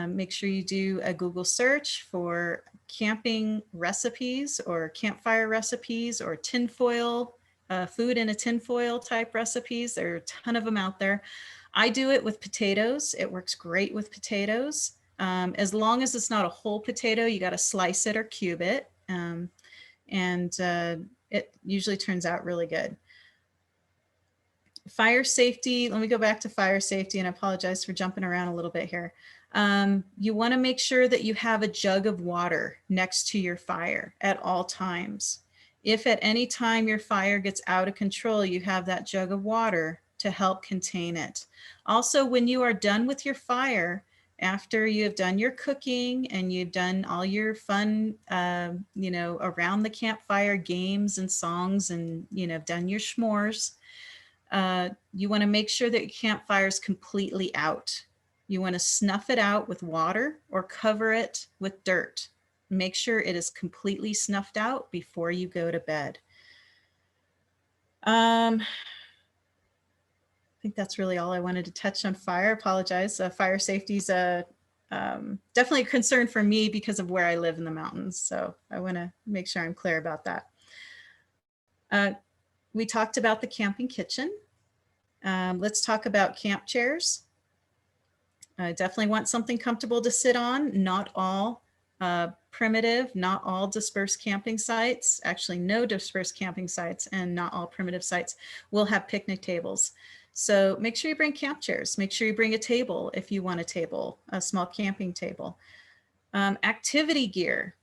S3: make sure you do a Google search for camping recipes or campfire recipes or tinfoil, food in a tinfoil type recipes. There are a ton of them out there. I do it with potatoes. It works great with potatoes. As long as it's not a whole potato, you got to slice it or cube it. It usually turns out really good. Fire safety, let me go back to fire safety and I apologize for jumping around a little bit here. You want to make sure that you have a jug of water next to your fire at all times. If at any time your fire gets out of control, you have that jug of water to help contain it. Also, when you are done with your fire, after you have done your cooking and you've done all your fun, around the campfire games and songs, and, done your s'mores, you want to make sure that your campfire is completely out. You want to snuff it out with water or cover it with dirt. Make sure it is completely snuffed out before you go to bed. I think that's really all I wanted to touch on fire. Apologize. Fire safety is definitely a concern for me because of where I live in the mountains. So I want to make sure I'm clear about that. We talked about the camping kitchen. Let's talk about camp chairs. I definitely want something comfortable to sit on. Not all primitive, not all dispersed camping sites, actually no dispersed camping sites and not all primitive sites will have picnic tables. So make sure you bring camp chairs. Make sure you bring a table if you want a table, a small camping table. Activity gear.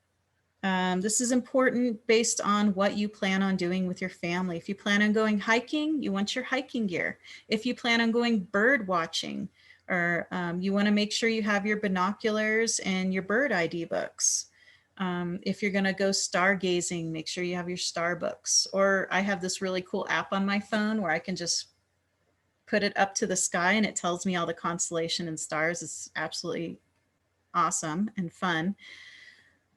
S3: This is important based on what you plan on doing with your family. If you plan on going hiking, you want your hiking gear. If you plan on going bird watching, or you want to make sure you have your binoculars and your bird ID books. If you're going to go stargazing, make sure you have your star books. Or I have this really cool app on my phone where I can just put it up to the sky and it tells me all the constellation and stars. It's absolutely awesome and fun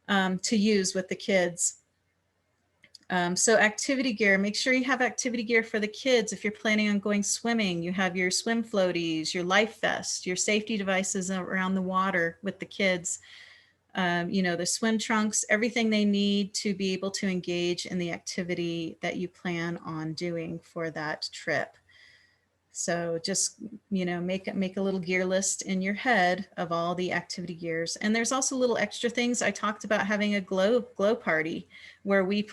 S3: to use with the kids. So activity gear, make sure you have activity gear for the kids. If you're planning on going swimming, you have your swim floaties, your life vest, your safety devices around the water with the kids, the swim trunks, everything they need to be able to engage in the activity that you plan on doing for that trip. So just, make a little gear list in your head of all the activity gears. And there's also little extra things. I talked about having a glow party where we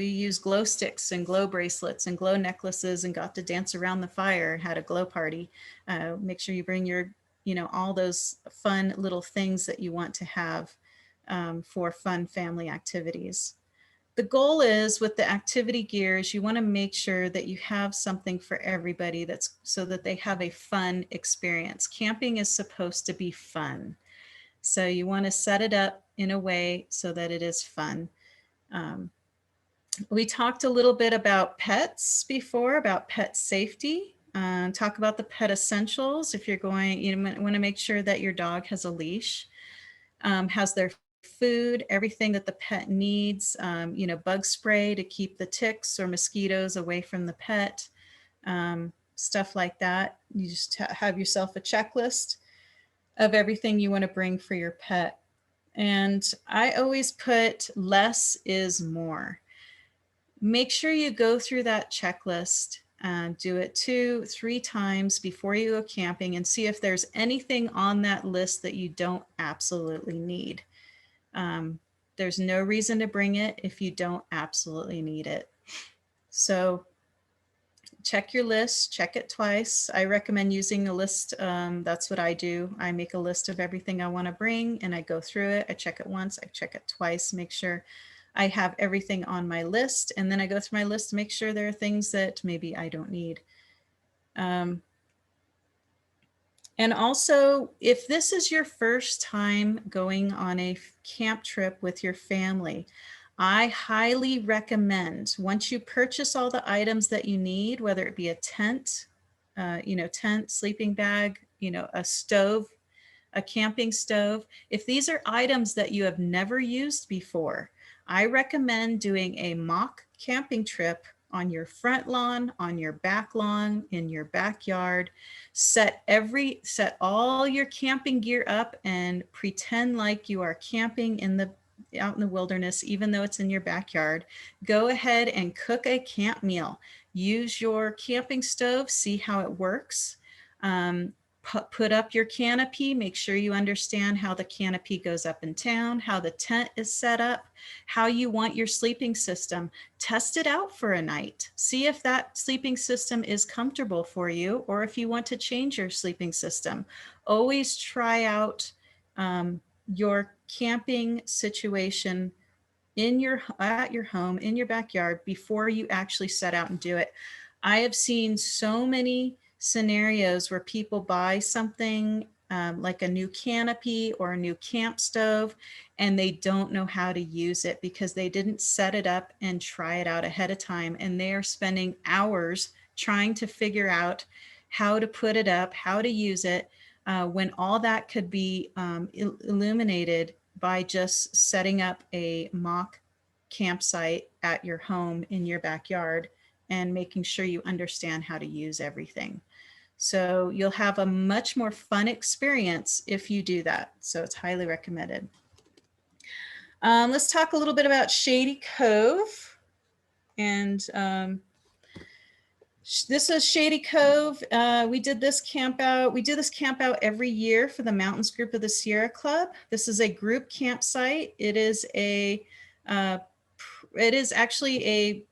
S3: use glow sticks and glow bracelets and glow necklaces and got to dance around the fire, had a glow party. Make sure you bring your, all those fun little things that you want to have for fun family activities. The goal is with the activity gears, you want to make sure that you have something for everybody that's so that they have a fun experience. Camping is supposed to be fun. So you want to set it up in a way so that it is fun. We talked a little bit about pets before, about pet safety. Talk about the pet essentials. If you're going, you want to make sure that your dog has a leash, has their food, everything that the pet needs, bug spray to keep the ticks or mosquitoes away from the pet, stuff like that. You just have yourself a checklist of everything you want to bring for your pet. And I always put less is more. Make sure you go through that checklist and do it 2-3 times before you go camping and see if there's anything on that list that you don't absolutely need. There's no reason to bring it if you don't absolutely need it. So check your list, check it twice. I recommend using a list. That's what I do. I make a list of everything I want to bring and I go through it. I check it once, I check it twice, make sure I have everything on my list. And then I go through my list to make sure there are things that maybe I don't need. And also, if this is your first time going on a camp trip with your family, I highly recommend once you purchase all the items that you need, whether it be a tent, tent, sleeping bag, a stove, a camping stove. If these are items that you have never used before, I recommend doing a mock camping trip on your front lawn, on your back lawn, in your backyard. Set all your camping gear up and pretend like you are camping out in the wilderness, even though it's in your backyard. Go ahead and cook a camp meal. Use your camping stove, see how it works. Put up your canopy, make sure you understand how the canopy goes up and down, how the tent is set up, how you want your sleeping system. Test it out for a night. See if that sleeping system is comfortable for you or if you want to change your sleeping system. Always try out your camping situation at your home, in your backyard, before you actually set out and do it. I have seen so many scenarios where people buy something like a new canopy or a new camp stove, and they don't know how to use it because they didn't set it up and try it out ahead of time. And they are spending hours trying to figure out how to put it up, how to use it, when all that could be illuminated by just setting up a mock campsite at your home in your backyard and making sure you understand how to use everything. So you'll have a much more fun experience if you do that. So it's highly recommended. Let's talk a little bit about Shady Cove. And this is Shady Cove. We did this camp out. We do this camp out every year for the Mountains Group of the Sierra Club. This is a group campsite. It is actually a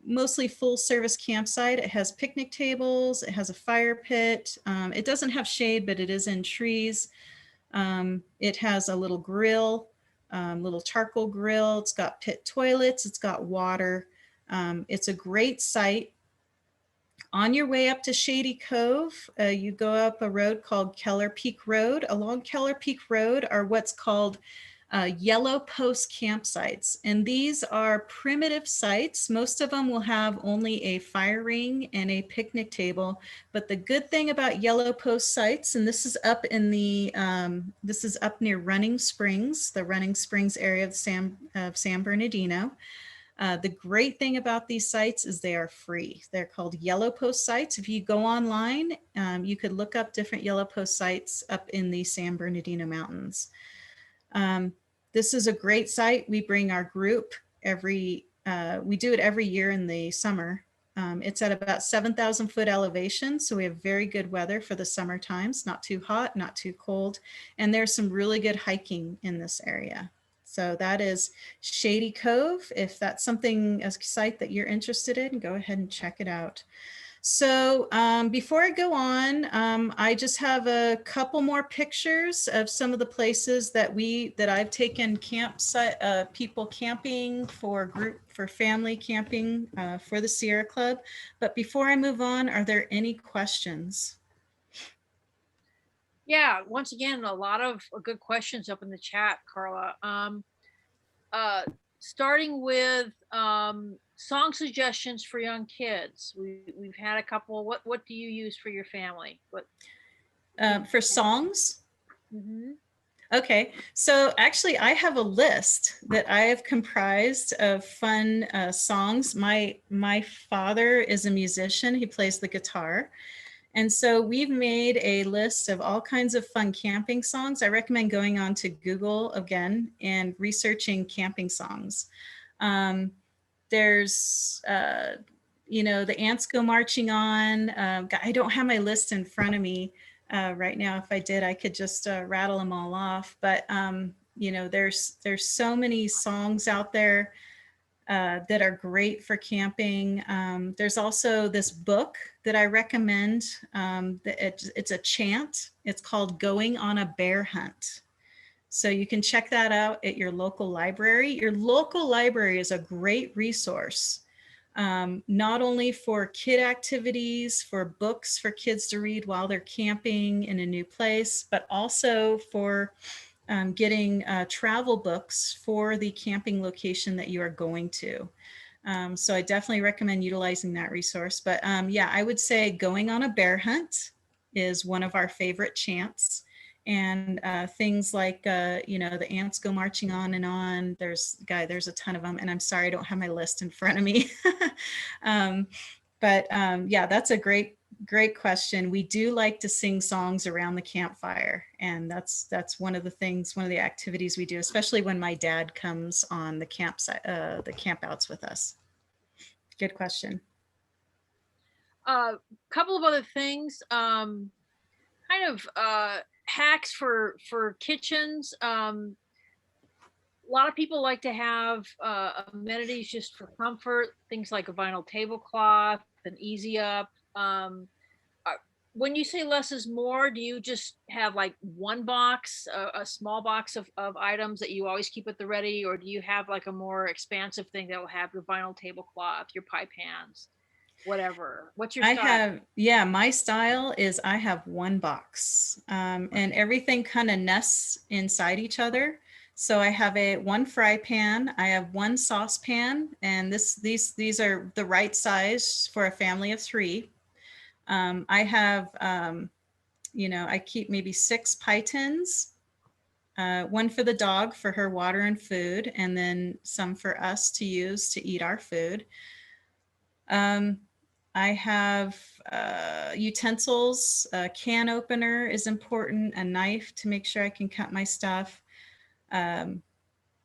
S3: mostly full service campsite. It has picnic tables. It has a fire pit. It doesn't have shade, but it is in trees. It has a little grill, little charcoal grill. It's got pit toilets. It's got water. It's a great site. On your way up to Shady Cove, you go up a road called Keller Peak Road. Along Keller Peak Road are what's called yellow post campsites. And these are primitive sites. Most of them will have only a fire ring and a picnic table. But the good thing about yellow post sites, and this is up in the, this is up near Running Springs, the Running Springs area of San Bernardino. The great thing about these sites is they are free. They're called yellow post sites. If you go online, you could look up different yellow post sites up in the San Bernardino Mountains. This is a great site. We bring our group we do it every year in the summer. It's at about 7,000 foot elevation. So we have very good weather for the summer times, not too hot, not too cold. And there's some really good hiking in this area. So that is Shady Cove. If that's something, a site that you're interested in, go ahead and check it out. So before I go on, I just have a couple more pictures of some of the places that I've taken campsite people camping for family camping for the Sierra Club. But before I move on, are there any questions?
S2: Yeah, once again, a lot of good questions up in the chat, Carla. Starting with song suggestions for young kids. We've had a couple. What do you use for your family? What
S3: for songs?
S2: Mm-hmm.
S3: Okay, so actually I have a list that I have comprised of fun songs. My father is a musician. He plays the guitar. And so we've made a list of all kinds of fun camping songs. I recommend going on to Google again and researching camping songs. There's, the ants go marching on. I don't have my list in front of me right now. If I did, I could just rattle them all off. But, there's so many songs out there that are great for camping. There's also this book that I recommend. It's a chant. It's called Going on a Bear Hunt. So you can check that out at your local library. Your local library is a great resource, not only for kid activities, for books for kids to read while they're camping in a new place, but also for getting travel books for the camping location that you are going to. So I definitely recommend utilizing that resource. But yeah, I would say Going on a Bear Hunt is one of our favorite chants. And things like, the ants go marching on and on. There's a ton of them. And I'm sorry, I don't have my list in front of me. Yeah, that's a great question. We do like to sing songs around the campfire. And that's one of the activities we do, especially when my dad comes on the campsite, the campouts with us. Good question.
S2: Couple of other things, kind of hacks for kitchens. A lot of people like to have amenities just for comfort, things like a vinyl tablecloth, an easy up. When you say less is more, do you just have like one box, a small box of items that you always keep at the ready, or do you have like a more expansive thing that will have your vinyl tablecloth, your pie pans? whatever? What's your
S3: I
S2: style?
S3: have, yeah, my style is I have one box, and everything kind of nests inside each other. So I have one fry pan, I have one saucepan, and these are the right size for a family of three. I have, I keep maybe 6 pie tins, one for the dog for her water and food, and then some for us to use to eat our food. Um, I have utensils. A can opener is important, a knife to make sure I can cut my stuff. Um,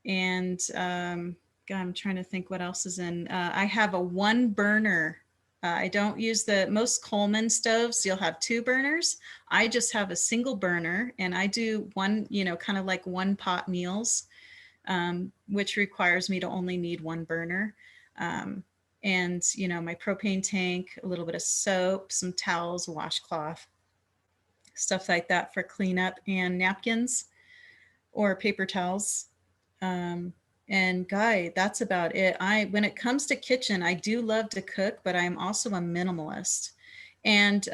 S3: and God, I'm trying to think what else is in. I have a one burner. I don't use most Coleman stoves, you'll have 2 burners. I just have a single burner, and I do one, kind of like one pot meals, which requires me to only need one burner. Um, and, my propane tank, a little bit of soap, some towels, a washcloth, stuff like that for cleanup, and napkins or paper towels. Um, and Guy, that's about it. When it comes to kitchen, I do love to cook, but I'm also a minimalist. And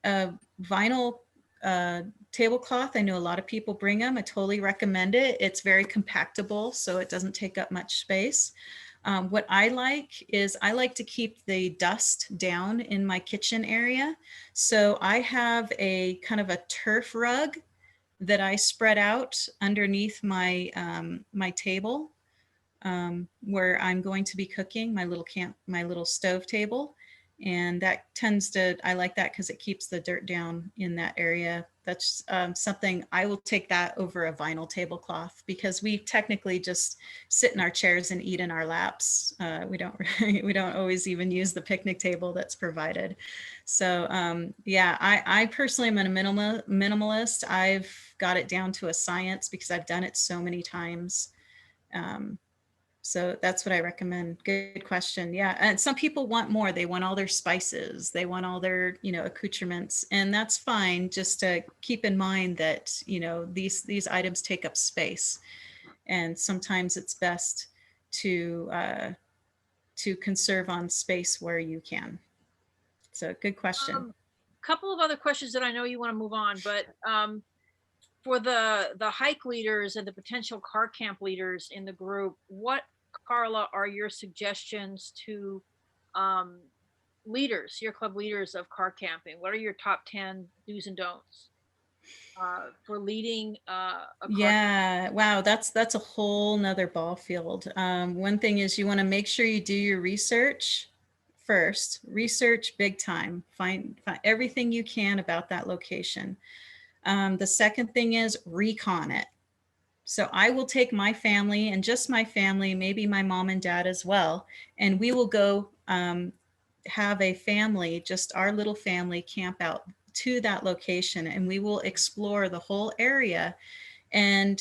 S3: a vinyl uh, tablecloth, I know a lot of people bring them. I totally recommend it. It's very compactable, so it doesn't take up much space. What I like is I like to keep the dust down in my kitchen area. So I have a kind of a turf rug that I spread out underneath my table, where I'm going to be cooking, my little stove table. And I like that because it keeps the dirt down in that area. That's something I will take that over a vinyl tablecloth, because we technically just sit in our chairs and eat in our laps. We don't we don't always even use the picnic table that's provided. So yeah, I personally am a minimalist. I've got it down to a science because I've done it so many times. Um, so that's what I recommend. Good question. Yeah. And some people want more. They want all their spices. They want all their, accoutrements. And that's fine. Just to keep in mind that, these items take up space. And sometimes it's best to conserve on space where you can. So good question.
S2: Couple of other questions that I know you want to move on, but for the hike leaders and the potential car camp leaders in the group, what, Karla, are your suggestions to um, leaders, your club leaders of car camping? What are your top 10 do's and don'ts for leading a car?
S3: Yeah, wow, that's a whole nother ball field. One thing is you want to make sure you do your research first. Research big time. Find everything you can about that location. The second thing is recon it. So I will take my family, and just my family, maybe my mom and dad as well, and we will go have a family, just our little family, camp out to that location, and we will explore the whole area. And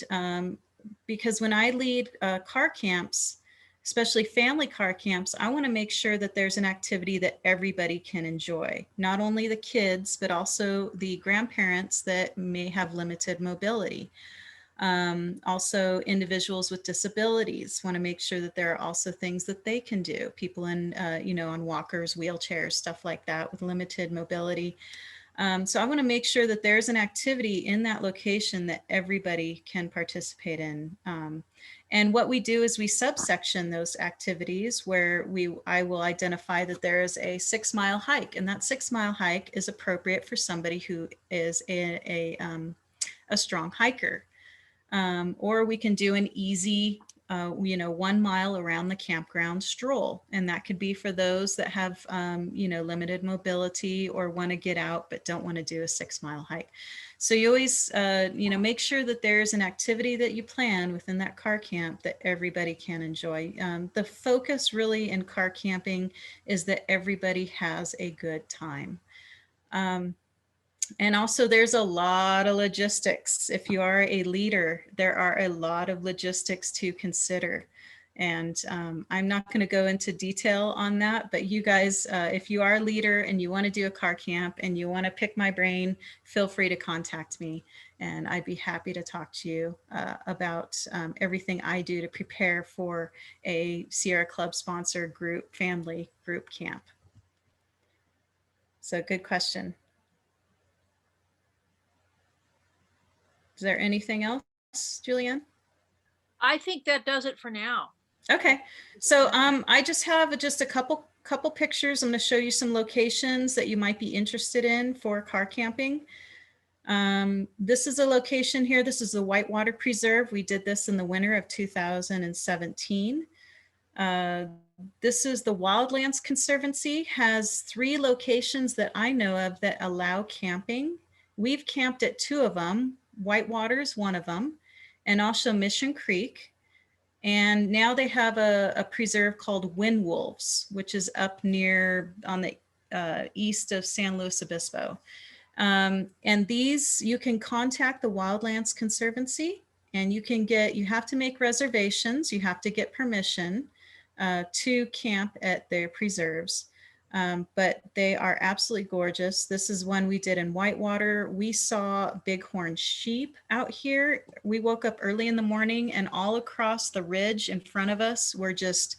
S3: because when I lead car camps, especially family car camps, I want to make sure that there's an activity that everybody can enjoy, not only the kids, but also the grandparents that may have limited mobility. Also, individuals with disabilities want to make sure that there are also things that they can do. People in, on walkers, wheelchairs, stuff like that with limited mobility. So I want to make sure that there's an activity in that location that everybody can participate in. And what we do is we subsection those activities where I will identify that there is a 6-mile hike, and that 6-mile hike is appropriate for somebody who is a strong hiker. Or we can do an easy, 1 mile around the campground stroll. And that could be for those that have, limited mobility or want to get out but don't want to do a 6-mile hike. So you always, make sure that there's an activity that you plan within that car camp that everybody can enjoy. The focus really in car camping is that everybody has a good time. And also, there's a lot of logistics. If you are a leader, there are a lot of logistics to consider. And I'm not going to go into detail on that, but you guys, if you are a leader and you want to do a car camp and you want to pick my brain, feel free to contact me. And I'd be happy to talk to you about everything I do to prepare for a Sierra Club sponsor family group camp. So good question. Is there anything else, Julianne?
S2: I think that does it for now.
S3: Okay, so I just have just a couple pictures. I'm going to show you some locations that you might be interested in for car camping. This is a location here. This is the Whitewater Preserve. We did this in the winter of 2017. This is the Wildlands Conservancy, has 3 locations that I know of that allow camping. We've camped at 2 of them. Whitewater is one of them, and also Mission Creek. And now they have a preserve called Wind Wolves, which is up near on the east of San Luis Obispo. And these, you can contact the Wildlands Conservancy, and you have to make reservations. You have to get permission to camp at their preserves. But they are absolutely gorgeous. This is one we did in Whitewater. We saw bighorn sheep out here. We woke up early in the morning, and all across the ridge in front of us were just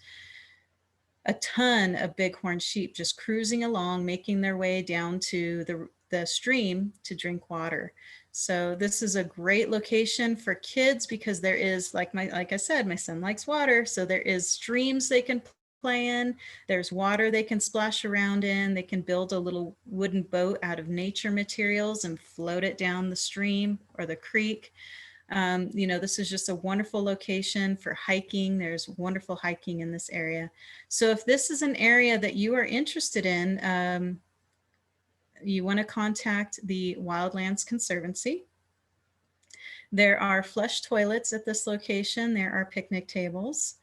S3: a ton of bighorn sheep just cruising along, making their way down to the stream to drink water. So this is a great location for kids because there is, like I said, my son likes water. So there is streams they can play in. There's water they can splash around in. They can build a little wooden boat out of nature materials and float it down the stream or the creek. You know, this is just a wonderful location for hiking. There's wonderful hiking in this area. So if this is an area that you are interested in, you want to contact the Wildlands Conservancy. There are flush toilets at this location. There are picnic tables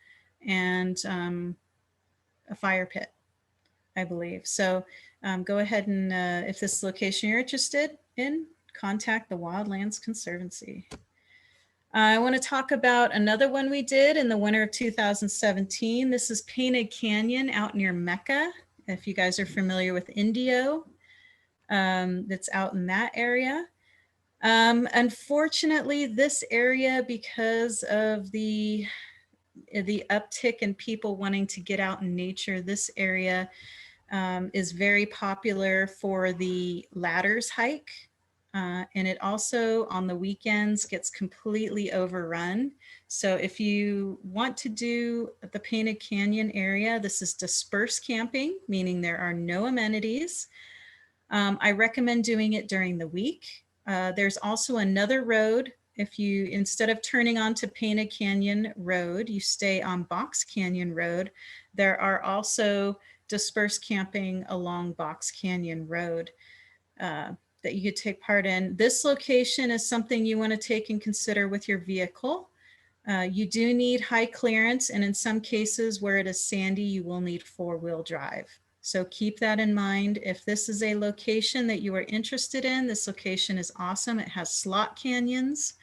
S3: and a fire pit, I believe. So go ahead and if this location you're interested in, contact the Wildlands Conservancy. I want to talk about another one we did in the winter of 2017. This is Painted Canyon out near Mecca. If you guys are familiar with Indio, that's out in that area. Unfortunately, this area, because of the uptick in people wanting to get out in nature, this area is very popular for the ladders hike. And it also on the weekends gets completely overrun. So if you want to do the Painted Canyon area, this is dispersed camping, meaning there are no amenities. I recommend doing it during the week. There's also another road. If you, instead of turning onto Painted Canyon Road, you stay on Box Canyon Road. There are also dispersed camping along Box Canyon Road that you could take part in. This location is something you want to take and consider with your vehicle. You do need high clearance, and in some cases where it is sandy, you will need 4-wheel drive. So keep that in mind. If this is a location that you are interested in, this location is awesome. It has slot canyons.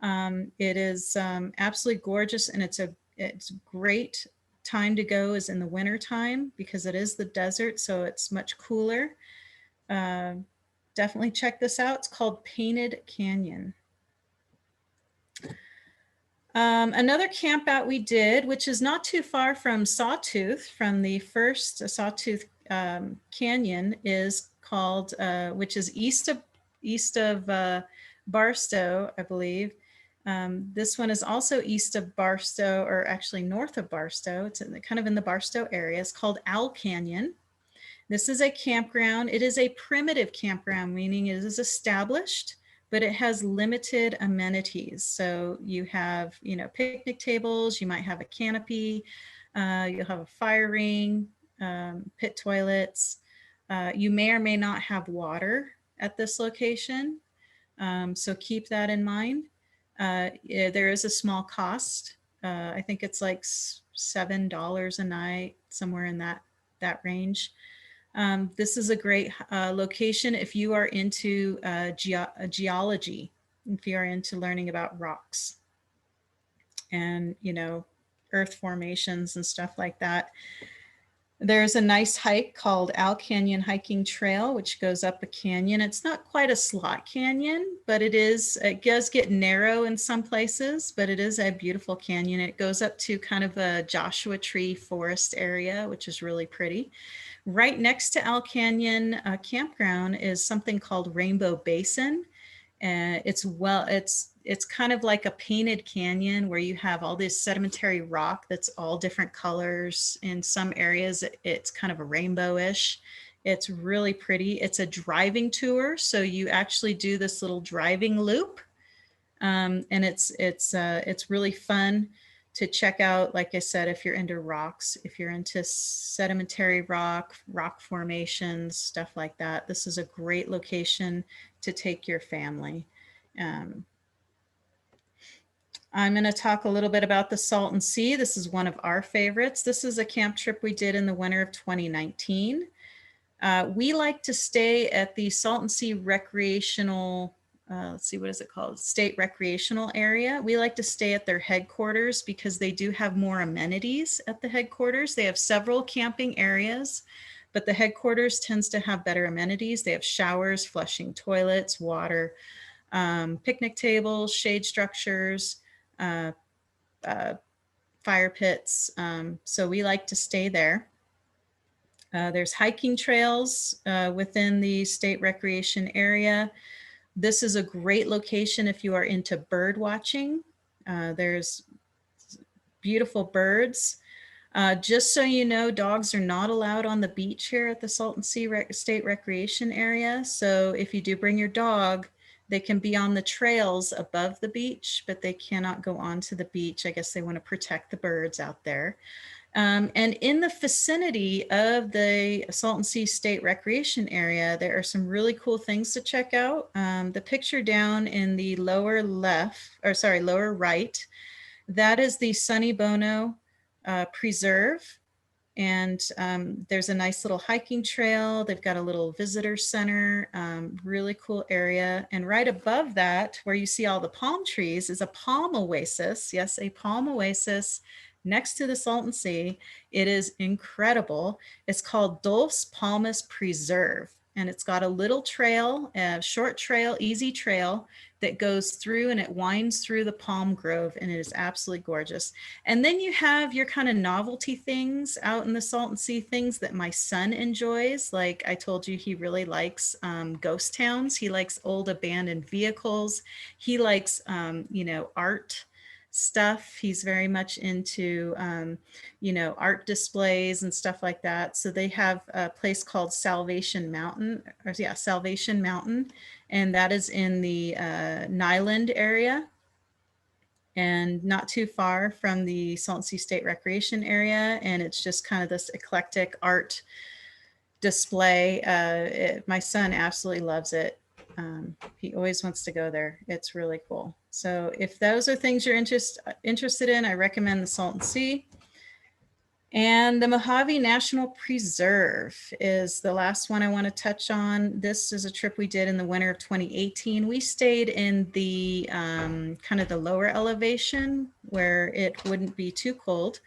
S3: It is absolutely gorgeous, and it's great time to go is in the winter time because it is the desert, so it's much cooler. Definitely check this out. It's called Painted Canyon. Another camp out we did, which is not too far from Sawtooth, from the first Sawtooth Canyon, is called, which is east of Barstow, I believe. This one is also east of Barstow, or actually north of Barstow. It's kind of in the Barstow area. It's called Owl Canyon. This is a campground. It is a primitive campground, meaning it is established, but it has limited amenities. So you have, you know, picnic tables, you might have a canopy, you'll have a fire ring, pit toilets. You may or may not have water at this location. So keep that in mind. There is a small cost. I think it's like $7 a night, somewhere in that range. This is a great location if you are into geology, if you are into learning about rocks and, you know, earth formations and stuff like that. There's a nice hike called Owl Canyon Hiking Trail, which goes up a canyon. It's not quite a slot canyon, but it does get narrow in some places, but it is a beautiful canyon. It goes up to kind of a Joshua Tree forest area, which is really pretty. Right next to Owl Canyon Campground is something called Rainbow Basin. It's kind of like a painted canyon where you have all this sedimentary rock that's all different colors. In some areas, it's kind of a rainbowish. It's really pretty. It's a driving tour, so you actually do this little driving loop, and it's really fun to check out. Like I said, if you're into rocks, if you're into sedimentary rock formations, stuff like that, this is a great location to take your family. Um, I'm going to talk a little bit about the Salton Sea. This is one of our favorites. This is a camp trip we did in the winter of 2019. We like to stay at the Salton Sea Recreational, let's see, what is it called? State Recreational Area. We like to stay at their headquarters because they do have more amenities at the headquarters. They have several camping areas, but the headquarters tends to have better amenities. They have showers, flushing toilets, water, picnic tables, shade structures, uh, fire pits. So we like to stay there. There's hiking trails within the state recreation area. This is a great location if you are into bird watching. There's beautiful birds. Just so you know, dogs are not allowed on the beach here at the Salton Sea State Recreation Area. So if you do bring your dog, they can be on the trails above the beach, but they cannot go onto the beach. I guess they want to protect the birds out there. And in the vicinity of the Salton Sea State Recreation Area, there are some really cool things to check out. The picture down in the lower right, that is the Sonny Bono Preserve. And there's a nice little hiking trail. They've got a little visitor center, really cool area. And right above that, where you see all the palm trees, is a palm oasis. Yes, a palm oasis next to the Salton Sea. It is incredible. It's called Dos Palmas Preserve. And it's got a little trail, a short trail, easy trail that goes through, and it winds through the palm grove, and it is absolutely gorgeous. And then you have your kind of novelty things out in the Salton Sea, things that my son enjoys. Like I told you, he really likes ghost towns. He likes old abandoned vehicles. He likes, art stuff. He's very much into, art displays and stuff like that. So they have a place called Salvation Mountain, and that is in the Nyland area, and not too far from the Salton Sea State Recreation Area. And it's just kind of this eclectic art display. My son absolutely loves it. He always wants to go there. It's really cool. So if those are things you're interested in, I recommend the Salton Sea. And the Mojave National Preserve is the last one I want to touch on. This is a trip we did in the winter of 2018. We stayed in the kind of the lower elevation where it wouldn't be too cold.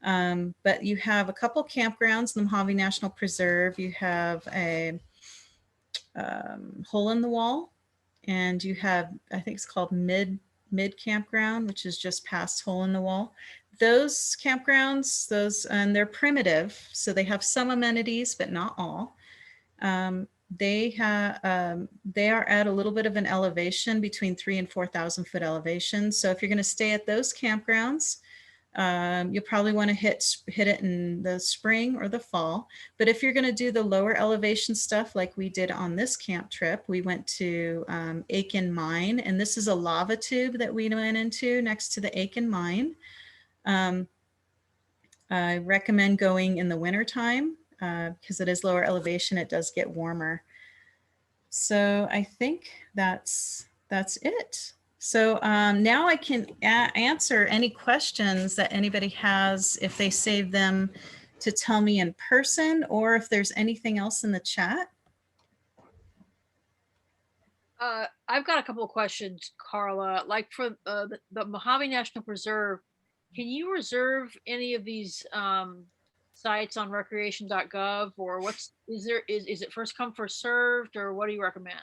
S3: But you have a couple campgrounds in the Mojave National Preserve. You have a hole in the wall, and you have, I think it's called mid campground, which is just past hole in the wall. Those campgrounds, and they're primitive, so they have some amenities, but not all. They are at a little bit of an elevation, between 3,000 and 4,000 foot elevation. So if you're going to stay at those campgrounds, you'll probably want to hit it in the spring or the fall. But if you're going to do the lower elevation stuff like we did on this camp trip, we went to Aiken Mine, and this is a lava tube that we went into next to the Aiken Mine. I recommend going in the wintertime because it is lower elevation. It does get warmer. So I think that's it. So now I can answer any questions that anybody has if they save them to tell me in person, or if there's anything else in the chat.
S2: I've got a couple of questions, Karla. Like for the Mojave National Preserve, can you reserve any of these sites on recreation.gov, or is it first come first served, or what do you recommend?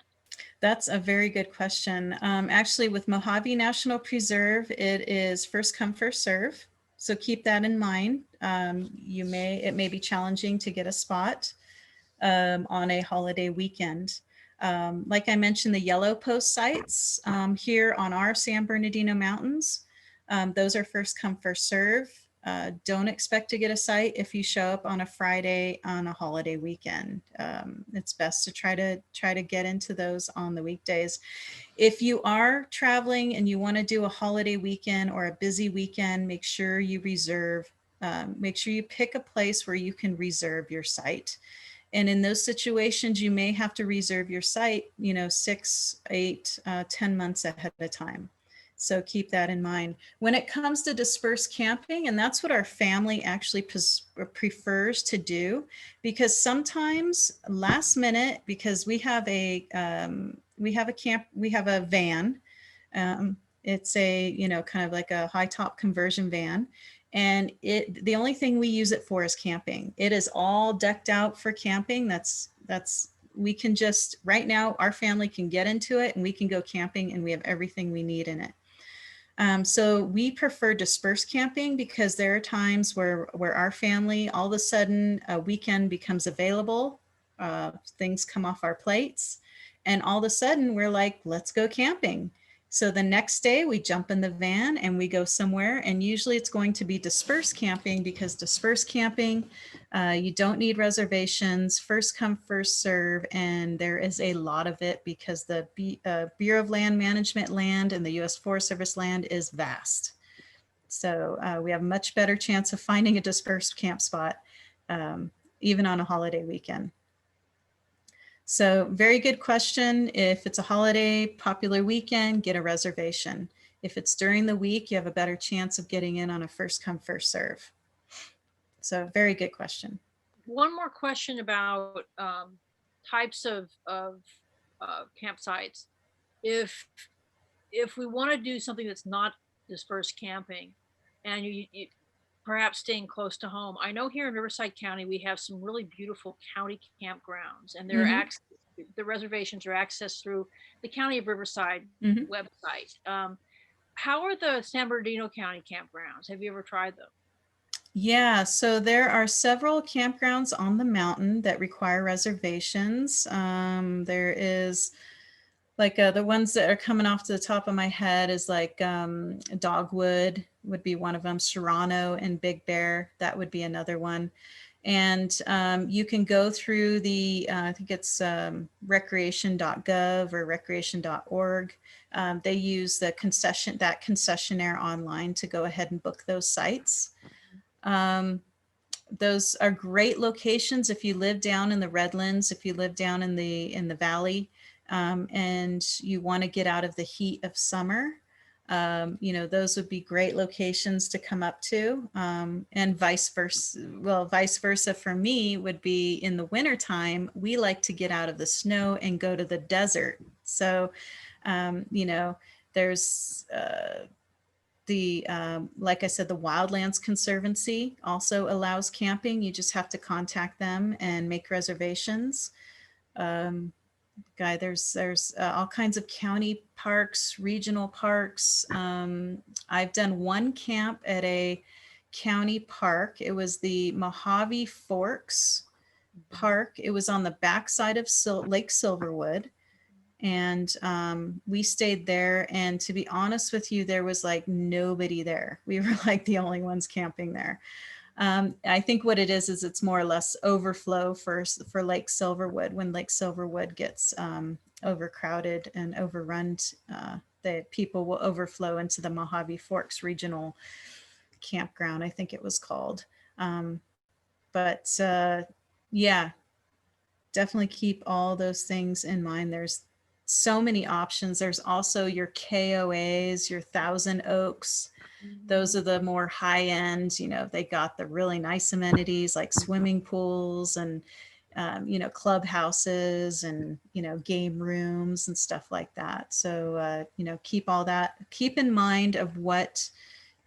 S3: That's a very good question. Actually, with Mojave National Preserve, it is first come first serve. So keep that in mind. It may be challenging to get a spot on a holiday weekend. Like I mentioned, the yellow post sites here on our San Bernardino Mountains, those are first come, first serve. Don't expect to get a site if you show up on a Friday on a holiday weekend. It's best to try to get into those on the weekdays. If you are traveling and you want to do a holiday weekend or a busy weekend, make sure you pick a place where you can reserve your site. And in those situations, you may have to reserve your site, 6, 8, 10 months ahead of time. So keep that in mind. When it comes to dispersed camping, and that's what our family actually prefers to do, because sometimes last minute, because we have a van. It's a, kind of like a high top conversion van. And the only thing we use it for is camping. It is all decked out for camping. We can just, right now, our family can get into it and we can go camping and we have everything we need in it. So we prefer dispersed camping because there are times where our family, all of a sudden a weekend becomes available, things come off our plates, and all of a sudden we're like, let's go camping. So the next day we jump in the van and we go somewhere, and usually it's going to be dispersed camping because dispersed camping, you don't need reservations, first come, first serve, and there is a lot of it because the Bureau of Land Management land and the U.S. Forest Service land is vast. So we have a much better chance of finding a dispersed camp spot, even on a holiday weekend. So very good question. If it's a holiday, popular weekend, get a reservation. If it's during the week, you have a better chance of getting in on a first come, first serve. So very good question.
S2: One more question about types of campsites. If we want to do something that's not dispersed camping, and you perhaps staying close to home. I know here in Riverside County we have some really beautiful county campgrounds, and the reservations are accessed through the County of Riverside website. How are the San Bernardino County campgrounds? Have you ever tried them?
S3: Yeah, so there are several campgrounds on the mountain that require reservations. There is like the ones that are coming off to the top of my head is like Dogwood would be one of them, Serrano and Big Bear, that would be another one. And you can go through the, I think it's recreation.gov or recreation.org. They use that concessionaire online to go ahead and book those sites. Those are great locations if you live down in the Redlands, if you live down in the valley, and you want to get out of the heat of summer. Those would be great locations to come up to, and vice versa. Well, vice versa for me would be in the wintertime, we like to get out of the snow and go to the desert. So, there's like I said, the Wildlands Conservancy also allows camping. You just have to contact them and make reservations. There's all kinds of county parks, regional parks. I've done one camp at a county park. It was the Mojave Forks Park. It was on the backside of Lake Silverwood. And we stayed there, and to be honest with you, there was like nobody there. We were like the only ones camping there. I think what it is it's more or less overflow for Lake Silverwood. When Lake Silverwood gets overcrowded and overrun, the people will overflow into the Mojave Forks Regional Campground, I think it was called. Yeah, definitely keep all those things in mind. There's so many options. There's also your KOAs, your Thousand Oaks. Those are the more high end, they got the really nice amenities like swimming pools and, clubhouses and, game rooms and stuff like that. So, keep all that, keep in mind of what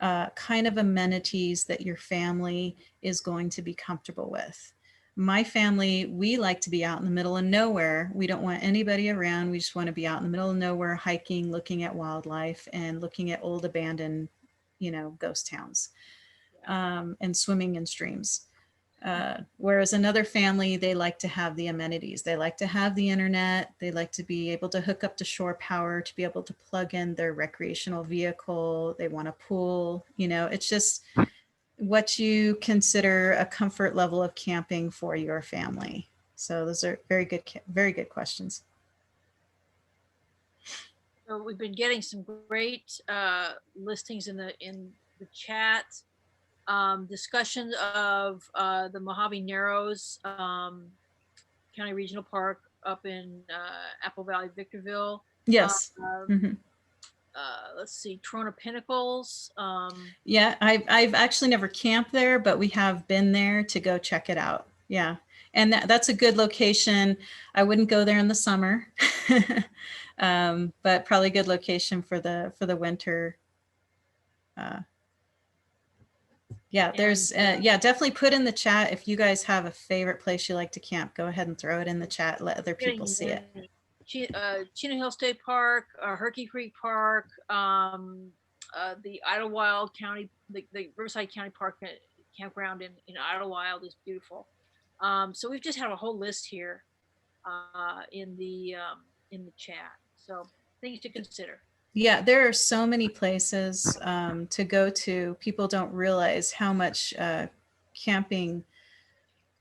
S3: kind of amenities that your family is going to be comfortable with. My family, we like to be out in the middle of nowhere. We don't want anybody around. We just want to be out in the middle of nowhere, hiking, looking at wildlife and looking at old abandoned, ghost towns. and swimming in streams. Whereas another family, they like to have the amenities. They like to have the internet. They like to be able to hook up to shore power, to be able to plug in their recreational vehicle. They want a pool. You know, it's just what you consider a comfort level of camping for your family. So those are very good questions.
S2: So we've been getting some great listings in the chat. Discussion of the Mojave Narrows County Regional Park up in Apple Valley, Victorville.
S3: Yes.
S2: Um, let's see, Trona Pinnacles.
S3: Yeah, I've actually never camped there, but we have been there to go check it out. Yeah, and that's a good location. I wouldn't go there in the summer, but probably a good location for the winter. Yeah, there's yeah, definitely put in the chat if you guys have a favorite place you like to camp. Go ahead and throw it in the chat. Let other people see it.
S2: Chino Hill State Park, Herky Creek Park, the Idlewild County, the Riverside County Park campground in Idlewild is beautiful. So we've just had a whole list here in the chat. So things to consider.
S3: Yeah, there are so many places to go to. People don't realize how much camping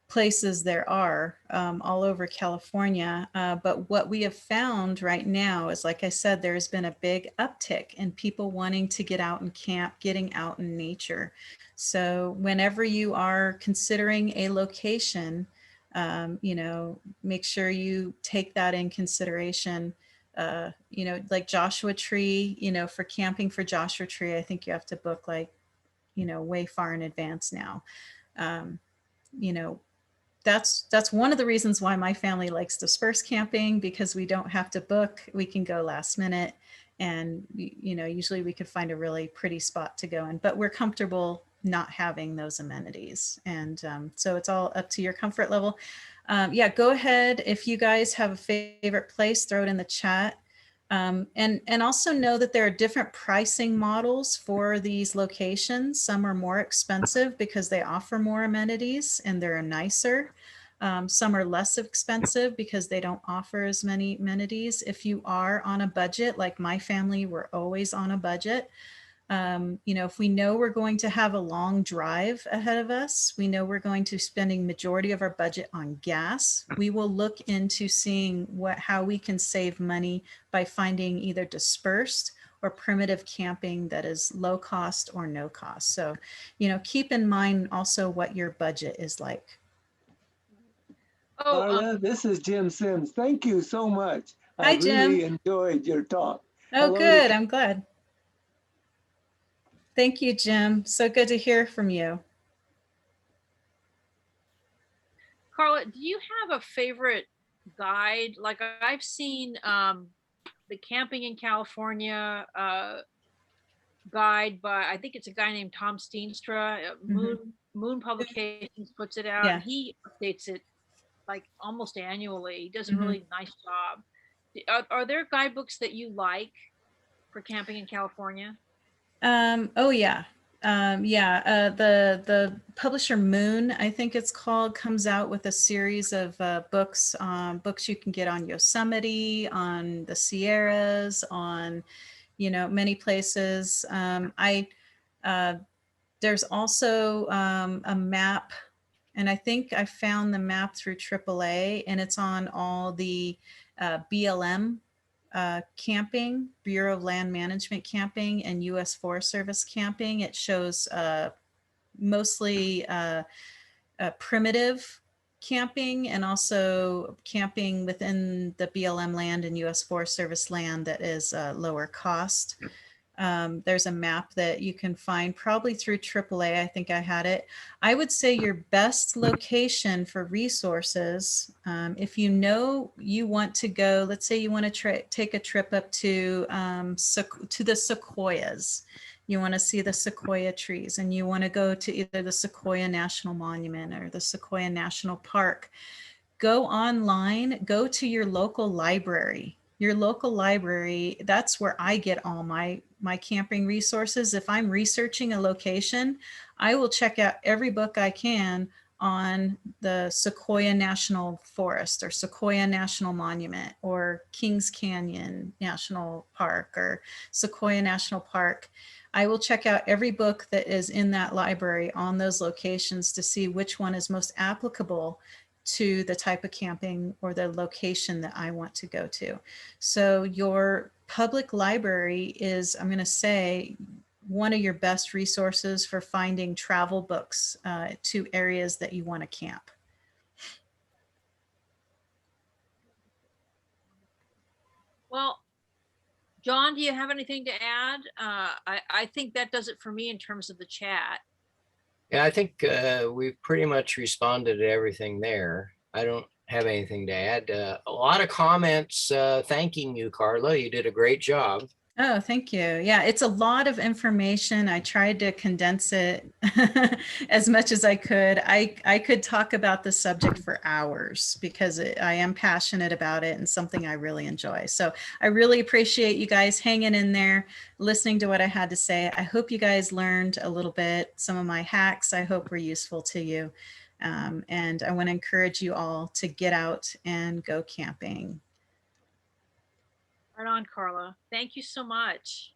S3: places there are all over California. But what we have found right now is, like I said, there's been a big uptick in people wanting to get out and camp, getting out in nature. So whenever you are considering a location, you know, make sure you take that in consideration. You know, like Joshua Tree, you know, for camping for Joshua Tree, I think you have to book like, you know, way far in advance now. You know, that's one of the reasons why my family likes disperse camping, because we don't have to book. We can go last minute, and you know, usually we could find a really pretty spot to go in, but we're comfortable not having those amenities. And so it's all up to your comfort level. Yeah, go ahead. If you guys have a favorite place, throw it in the chat. And also know that there are different pricing models for these locations. Some are more expensive because they offer more amenities and they're nicer. Some are less expensive because they don't offer as many amenities. If you are on a budget, like my family, we're always on a budget. You know, if we know we're going to have a long drive ahead of us, we know we're going to spending majority of our budget on gas, we will look into seeing how we can save money by finding either dispersed or primitive camping that is low cost or no cost. So, you know, keep in mind also what your budget is like.
S2: Oh,
S4: Karla, this is Jim Sims. Thank you so much. I
S3: Hi, Jim.
S4: really enjoyed your talk.
S3: Oh,
S4: Hello
S3: good. I'm glad. Thank you, Jim. So good to hear from you.
S2: Karla, do you have a favorite guide? Like I've seen the Camping in California guide by, I think it's a guy named Tom Steenstra. Moon Publications puts it out.
S3: Yeah.
S2: He updates it like almost annually. He does a really nice job. Are there guidebooks that you like for camping in California?
S3: Oh yeah. Yeah, the publisher Moon, I think it's called, comes out with a series of books you can get on Yosemite, on the Sierras, on, you know, many places. There's also a map, and I think I found the map through AAA, and it's on all the BLM camping, Bureau of Land Management camping, and U.S. Forest Service camping. It shows mostly primitive camping and also camping within the BLM land and U.S. Forest Service land that is lower cost. There's a map that you can find probably through AAA. I think I had it. I would say your best location for resources, if you know you want to go, let's say you want to take a trip up to the sequoias. You want to see the sequoia trees, and you want to go to either the Sequoia National Monument or the Sequoia National Park. Go online, go to your local library your local library, that's where I get all my camping resources. If I'm researching a location, I will check out every book I can on the Sequoia National Forest or Sequoia National Monument or Kings Canyon National Park or Sequoia National Park. I will check out every book that is in that library on those locations to see which one is most applicable to the type of camping or the location that I want to go to. So your public library is, I'm going to say, one of your best resources for finding travel books to areas that you want to camp.
S2: Well, John, do you have anything to add? I think that does it for me in terms of the chat.
S1: Yeah, I think we've pretty much responded to everything there. I don't have anything to add. A lot of comments thanking you, Karla. You did a great job.
S3: Oh, thank you. Yeah, it's a lot of information. I tried to condense it as much as I could. I could talk about the subject for hours because I am passionate about it and something I really enjoy. So I really appreciate you guys hanging in there, listening to what I had to say. I hope you guys learned a little bit. Some of my hacks I hope were useful to you. And I want to encourage you all to get out and go camping.
S2: Right on, Karla. Thank you so much.